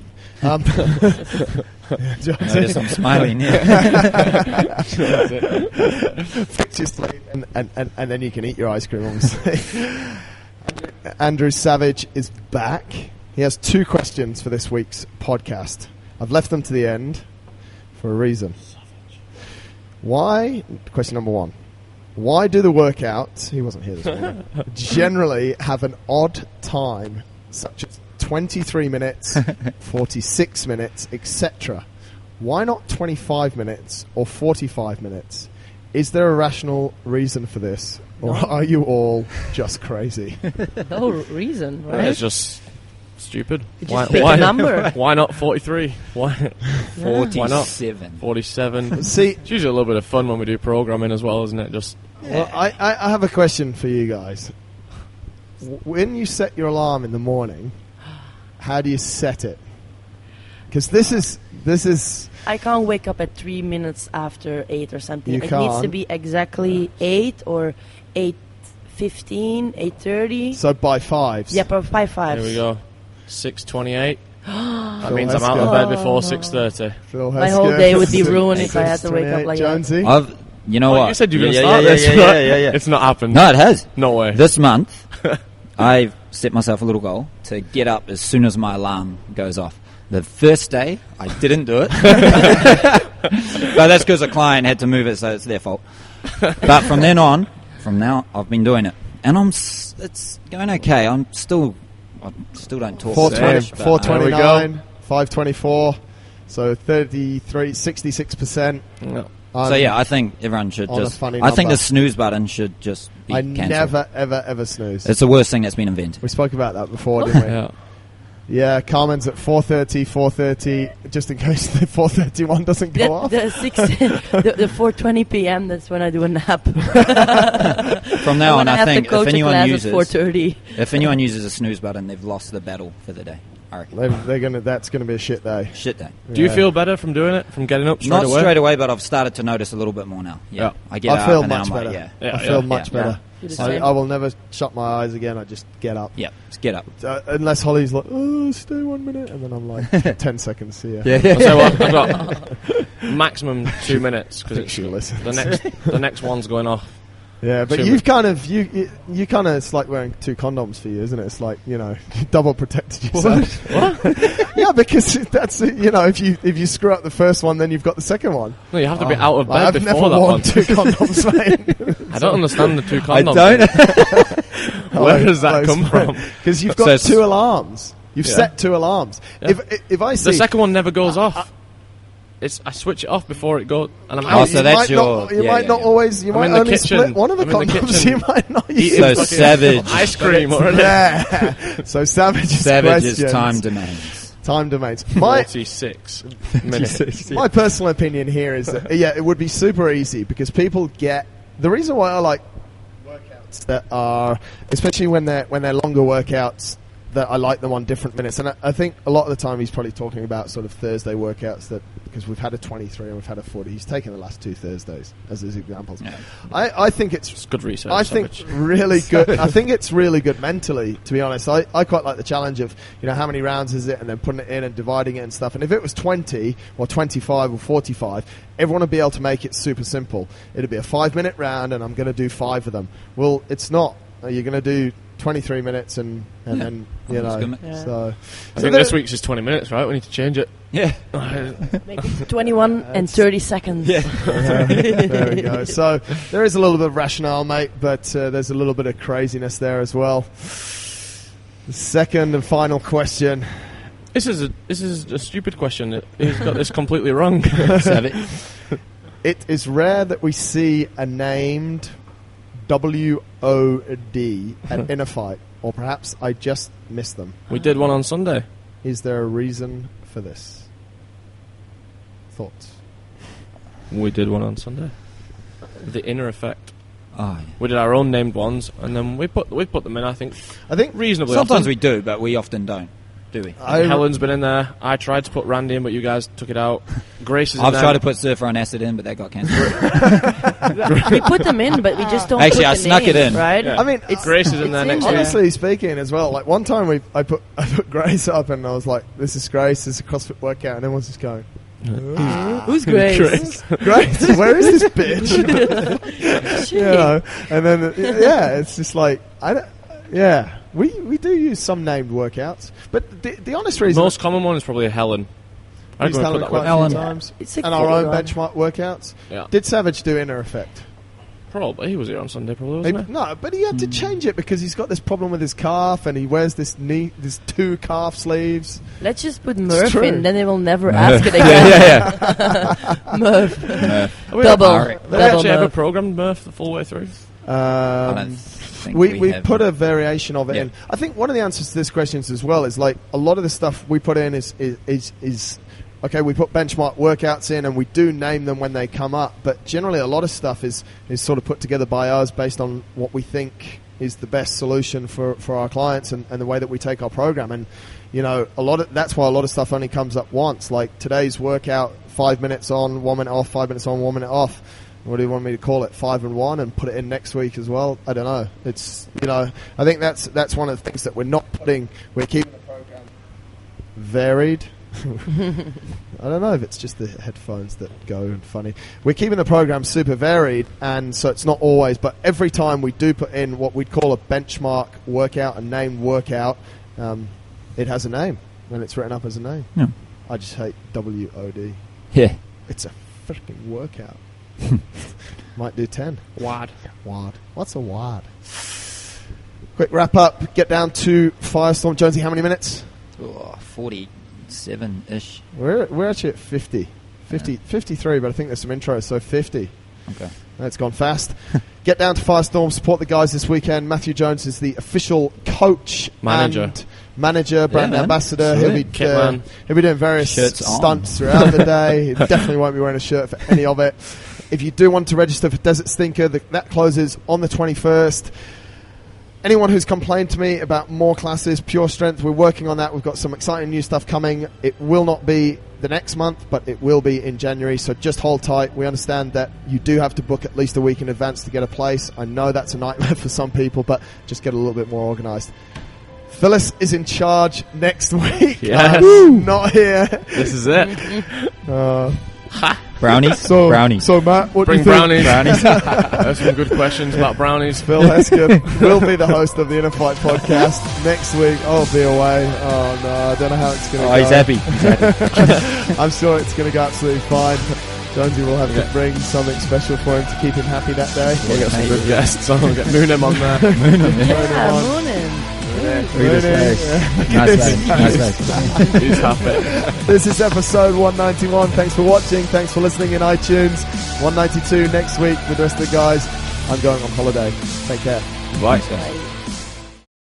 [SPEAKER 2] Notice I'm smiling.
[SPEAKER 1] Fix your sleep, and then you can eat your ice cream, obviously. Andrew Savage is back. He has 2 questions for this week's podcast. I've left them to the end for a reason. Question number 1. Why do the workouts, he wasn't here this morning, generally have an odd time, such as 23 minutes, 46 minutes, etc.? Why not 25 minutes or 45 minutes? Is there a rational reason for this? Or are you all just crazy?
[SPEAKER 3] No reason, right?
[SPEAKER 4] It's just stupid.
[SPEAKER 3] You just pick a number.
[SPEAKER 4] Why not 43? Why
[SPEAKER 2] 47.
[SPEAKER 4] Why not 47?
[SPEAKER 1] See,
[SPEAKER 4] It's usually a little bit of fun when we do programming as well, isn't it? Just
[SPEAKER 1] well, I have a question for you guys. When you set your alarm in the morning, how do you set it? Because this is
[SPEAKER 3] I can't wake up at 3 minutes after 8 or something.
[SPEAKER 1] You
[SPEAKER 3] It
[SPEAKER 1] can't.
[SPEAKER 3] needs to be exactly 8 or 8:15, 8:30.
[SPEAKER 1] so by 5s.
[SPEAKER 3] Yeah, by 5.
[SPEAKER 4] here we go. 6:28. That
[SPEAKER 1] Phil
[SPEAKER 4] means I'm out of
[SPEAKER 1] Hesketh.
[SPEAKER 4] bed before
[SPEAKER 3] no.
[SPEAKER 4] 6:30.
[SPEAKER 1] Phil
[SPEAKER 3] My whole
[SPEAKER 1] Hesketh.
[SPEAKER 3] day would be ruined if I had to wake up
[SPEAKER 1] 6:28.
[SPEAKER 3] like that.
[SPEAKER 1] Jonesy.
[SPEAKER 2] You know what?
[SPEAKER 4] You said you were going to
[SPEAKER 2] Yeah,
[SPEAKER 4] start
[SPEAKER 2] yeah,
[SPEAKER 4] this.
[SPEAKER 2] yeah,
[SPEAKER 4] but
[SPEAKER 2] yeah.
[SPEAKER 4] It's not happened.
[SPEAKER 2] No, it has.
[SPEAKER 4] No way.
[SPEAKER 2] This month, I've set myself a little goal to get up as soon as my alarm goes off. The first day, I didn't do it. But that's because a client had to move it, so it's their fault. But from now, I've been doing it. And it's going okay. I still don't talk.
[SPEAKER 1] 4:29, 5:24, so 33, 66%.
[SPEAKER 4] No.
[SPEAKER 2] So yeah, I think everyone should
[SPEAKER 1] On a
[SPEAKER 2] just.
[SPEAKER 1] funny
[SPEAKER 2] I think
[SPEAKER 1] number.
[SPEAKER 2] the snooze button should just be
[SPEAKER 1] I
[SPEAKER 2] cancelled.
[SPEAKER 1] never, ever snooze.
[SPEAKER 2] It's the worst thing that's been invented.
[SPEAKER 1] We spoke about that before, didn't we?
[SPEAKER 4] Yeah.
[SPEAKER 1] Yeah, Carmen's at 4:30, just in case the 4:31 doesn't go off.
[SPEAKER 3] The 4:20 p.m. That's when I do a nap.
[SPEAKER 2] From now on,
[SPEAKER 3] When I
[SPEAKER 2] I
[SPEAKER 3] have
[SPEAKER 2] think
[SPEAKER 3] to coach
[SPEAKER 2] if
[SPEAKER 3] a
[SPEAKER 2] anyone
[SPEAKER 3] class
[SPEAKER 2] uses
[SPEAKER 3] at 4:30.
[SPEAKER 2] if anyone uses a snooze button, they've lost the battle for the day. I reckon.
[SPEAKER 1] That's gonna be a shit day.
[SPEAKER 2] Shit day.
[SPEAKER 4] Do you
[SPEAKER 1] Yeah.
[SPEAKER 4] feel better from doing it? From getting up straight
[SPEAKER 2] Not
[SPEAKER 4] away?
[SPEAKER 2] straight away, but I've started to notice a little bit more now. Yeah,
[SPEAKER 4] Yeah.
[SPEAKER 2] I get
[SPEAKER 1] I
[SPEAKER 2] up
[SPEAKER 1] feel
[SPEAKER 2] and then
[SPEAKER 1] much
[SPEAKER 2] I'm
[SPEAKER 1] better.
[SPEAKER 2] like,
[SPEAKER 4] Yeah,
[SPEAKER 1] I feel
[SPEAKER 4] yeah.
[SPEAKER 1] much
[SPEAKER 2] Yeah.
[SPEAKER 1] better.
[SPEAKER 3] Do the
[SPEAKER 1] I
[SPEAKER 3] same.
[SPEAKER 1] will never shut my eyes again. I just get up.
[SPEAKER 2] yeah, just get up.
[SPEAKER 1] Unless Holly's like, oh, stay 1 minute, and then I'm like, 10 seconds, see ya.
[SPEAKER 2] Yeah,
[SPEAKER 4] I'll tell you what, I've got maximum 2 minutes because
[SPEAKER 1] She listens.
[SPEAKER 4] the next one's going off.
[SPEAKER 1] Yeah, but
[SPEAKER 4] Sure.
[SPEAKER 1] you've kind of you kind of, it's like wearing 2 condoms for you, isn't it? It's like, double protected yourself.
[SPEAKER 4] What?
[SPEAKER 1] Yeah, because that's if you screw up the first one, then you've got the second one.
[SPEAKER 4] No, you have to be out of bed
[SPEAKER 1] I've
[SPEAKER 4] before
[SPEAKER 1] never
[SPEAKER 4] that
[SPEAKER 1] worn
[SPEAKER 4] one.
[SPEAKER 1] 2 condoms, mate.
[SPEAKER 4] I don't understand the 2
[SPEAKER 2] I
[SPEAKER 4] condoms.
[SPEAKER 2] don't.
[SPEAKER 4] Where does that come from?
[SPEAKER 1] Because you've
[SPEAKER 2] So
[SPEAKER 1] got
[SPEAKER 2] it's-
[SPEAKER 1] 2 alarms. You've
[SPEAKER 4] Yeah.
[SPEAKER 1] set 2 alarms.
[SPEAKER 4] Yeah.
[SPEAKER 1] If I see
[SPEAKER 4] The second one never goes off. I switch it off before it goes, and I'm
[SPEAKER 2] Oh,
[SPEAKER 4] out.
[SPEAKER 2] so
[SPEAKER 1] you
[SPEAKER 2] that's
[SPEAKER 1] might not,
[SPEAKER 2] your-
[SPEAKER 1] you
[SPEAKER 2] yeah,
[SPEAKER 1] might
[SPEAKER 2] yeah,
[SPEAKER 1] not
[SPEAKER 2] yeah.
[SPEAKER 1] always. You
[SPEAKER 4] I'm
[SPEAKER 1] might
[SPEAKER 4] in the
[SPEAKER 1] only
[SPEAKER 4] kitchen.
[SPEAKER 1] split one of the
[SPEAKER 4] I'm in the
[SPEAKER 1] condoms.
[SPEAKER 4] kitchen.
[SPEAKER 1] You might not use.
[SPEAKER 4] Eating
[SPEAKER 2] So
[SPEAKER 4] fucking
[SPEAKER 2] savage.
[SPEAKER 4] ice cream or anything.
[SPEAKER 1] Yeah. So Savage's
[SPEAKER 2] Savage's
[SPEAKER 1] questions.
[SPEAKER 2] time demands.
[SPEAKER 1] Time domains. My
[SPEAKER 4] 46 minutes.
[SPEAKER 1] my personal opinion here is that it would be super easy because people get the reason why I like workouts that are, especially when they're longer workouts, that I like them on different minutes. And I think a lot of the time he's probably talking about sort of Thursday workouts that, because we've had a 23 and we've had a 40. He's taken the last 2 Thursdays as his examples.
[SPEAKER 2] Yeah.
[SPEAKER 1] I think it's
[SPEAKER 4] It's good research.
[SPEAKER 1] I think
[SPEAKER 4] Savage.
[SPEAKER 1] really good. I think it's really good mentally, to be honest. I quite like the challenge of, how many rounds is it, and then putting it in and dividing it and stuff. And if it was 20 or 25 or 45, everyone would be able to make it super simple. It'd be a 5-minute round, and I'm going to do 5 of them. Well, it's not. You're going to do 23 minutes, and then
[SPEAKER 2] That's good, mate.
[SPEAKER 3] Yeah.
[SPEAKER 1] So
[SPEAKER 4] I think this week's is 20 minutes, right? We need to change it.
[SPEAKER 2] Yeah.
[SPEAKER 3] Make it 21 and 30 seconds.
[SPEAKER 2] Yeah.
[SPEAKER 1] there we go. So there is a little bit of rationale, mate, but there's a little bit of craziness there as well. The second and final question.
[SPEAKER 4] This is a stupid question. He's got this completely wrong.
[SPEAKER 2] Savage.
[SPEAKER 1] It is rare that we see a named WOD at InnerFight, or perhaps I just missed them.
[SPEAKER 4] We did one on Sunday.
[SPEAKER 1] Is there a reason for this? Thoughts?
[SPEAKER 4] We did one on Sunday. The Inner Effect.
[SPEAKER 2] Oh, yeah.
[SPEAKER 4] We did our own named ones, and then we put them in. I think
[SPEAKER 1] I think
[SPEAKER 4] reasonably.
[SPEAKER 2] Sometimes
[SPEAKER 4] often.
[SPEAKER 2] we do, but we often don't. do we?
[SPEAKER 4] Helen's been in there. I tried to put Randy in, but you guys took it out. Grace is in
[SPEAKER 2] I've
[SPEAKER 4] there.
[SPEAKER 2] tried to put Surfer on Acid in, but that got cancelled.
[SPEAKER 3] We put them in, but we just don't.
[SPEAKER 2] Actually,
[SPEAKER 3] put
[SPEAKER 2] I
[SPEAKER 3] the
[SPEAKER 2] snuck it
[SPEAKER 3] name,
[SPEAKER 2] in.
[SPEAKER 3] right?
[SPEAKER 4] Yeah.
[SPEAKER 1] I mean,
[SPEAKER 4] Grace is in there
[SPEAKER 3] it's
[SPEAKER 4] next
[SPEAKER 3] in
[SPEAKER 4] week.
[SPEAKER 1] honestly speaking as well, like one time I put Grace up and I was like, this is Grace, this is a CrossFit workout, and everyone's just going,
[SPEAKER 3] Who's Grace?
[SPEAKER 1] Grace, where is this bitch? You know, and then it's just like we do use some named workouts, but the honest reason,
[SPEAKER 4] Most common one is probably a Helen.
[SPEAKER 1] we used Helen quite a few
[SPEAKER 2] Helen.
[SPEAKER 1] times,
[SPEAKER 3] It's a
[SPEAKER 1] and our
[SPEAKER 3] good
[SPEAKER 1] own
[SPEAKER 3] one.
[SPEAKER 1] benchmark workouts.
[SPEAKER 4] Yeah.
[SPEAKER 1] Did Savage do InnerFight?
[SPEAKER 4] Probably. He was here on Sunday, probably, wasn't he?
[SPEAKER 1] No, but he had to change it because he's got this problem with his calf, and he wears this 2 calf sleeves.
[SPEAKER 3] Let's just put
[SPEAKER 1] It's
[SPEAKER 3] Murph
[SPEAKER 1] true.
[SPEAKER 3] in, then they will never ask it again. Murph.
[SPEAKER 4] Are we
[SPEAKER 3] Double.
[SPEAKER 2] Alright.
[SPEAKER 4] Did they
[SPEAKER 3] Double
[SPEAKER 4] actually ever
[SPEAKER 3] Murph.
[SPEAKER 4] programmed Murph the full way through?
[SPEAKER 2] I don't think
[SPEAKER 1] We
[SPEAKER 2] have
[SPEAKER 1] put a variation of it
[SPEAKER 2] Yeah.
[SPEAKER 1] in. I think one of the answers to this question as well is like a lot of the stuff we put in is okay. We put benchmark workouts in and we do name them when they come up, but generally a lot of stuff is sort of put together by us based on what we think is the best solution for our clients and the way that we take our program. And you know, that's why a lot of stuff only comes up once. Like today's workout, 5 minutes on, 1 minute off, 5 minutes on, 1 minute off. What do you want me to call it? 5 and 1, and put it in next week as well? I don't know. It's, you know, I think that's one of the things that we're not putting. We're keeping the program varied. I don't know if it's just the headphones that go funny. We're keeping the program super varied, and so it's not always, but every time we do put in what we'd call a benchmark workout, a named workout, it has a name, and it's written up as a name.
[SPEAKER 2] Yeah.
[SPEAKER 1] I just hate WOD.
[SPEAKER 2] Yeah.
[SPEAKER 1] It's a freaking workout. Might do 10.
[SPEAKER 4] WAD.
[SPEAKER 1] WAD. What's a WAD? Quick wrap up. Get down to Firestorm. Jonesy, how many minutes?
[SPEAKER 2] 47-ish.
[SPEAKER 1] We're actually at 50. 53, but I think there's some intros, so 50.
[SPEAKER 2] Okay.
[SPEAKER 1] That's gone fast. Get down to Firestorm. Support the guys this weekend. Matthew Jones is the official coach. Manager, brand
[SPEAKER 2] man.
[SPEAKER 1] ambassador.
[SPEAKER 2] Sweet.
[SPEAKER 1] He'll be doing various
[SPEAKER 2] Shirts on.
[SPEAKER 1] stunts throughout the day. He definitely won't be wearing a shirt for any of it. If you do want to register for Desert Stinker, that closes on the 21st. Anyone who's complained to me about more classes, Pure Strength, we're working on that. We've got some exciting new stuff coming. It will not be the next month, but it will be in January, so just hold tight. We understand that you do have to book at least a week in advance to get a place. I know that's a nightmare for some people, but just get a little bit more organised. Phyllis is in charge next week.
[SPEAKER 4] Yes.
[SPEAKER 1] Not here.
[SPEAKER 4] This is it.
[SPEAKER 2] Brownies?
[SPEAKER 1] So,
[SPEAKER 2] Brownies.
[SPEAKER 1] So, Matt, what
[SPEAKER 4] Bring
[SPEAKER 1] do you think?
[SPEAKER 4] brownies. There's some good questions about brownies.
[SPEAKER 1] Phil Hesketh will be the host of the InnerFight podcast next week. I'll be away. Oh, no, I don't know how it's going to go.
[SPEAKER 2] He's happy. He's happy.
[SPEAKER 1] I'm sure it's going to go absolutely fine. Jonesy will have to bring something special for him to keep him happy that day.
[SPEAKER 4] We'll get some good guests on. We'll get Moonim on there.
[SPEAKER 3] Yeah, Moonin.
[SPEAKER 2] Nice legs.
[SPEAKER 4] He's happy.
[SPEAKER 1] This is episode 191. Thanks for watching. Thanks for listening in iTunes. 192 next week with the rest of the guys. I'm going on holiday. Take care.
[SPEAKER 4] Bye.
[SPEAKER 2] Thanks, guys.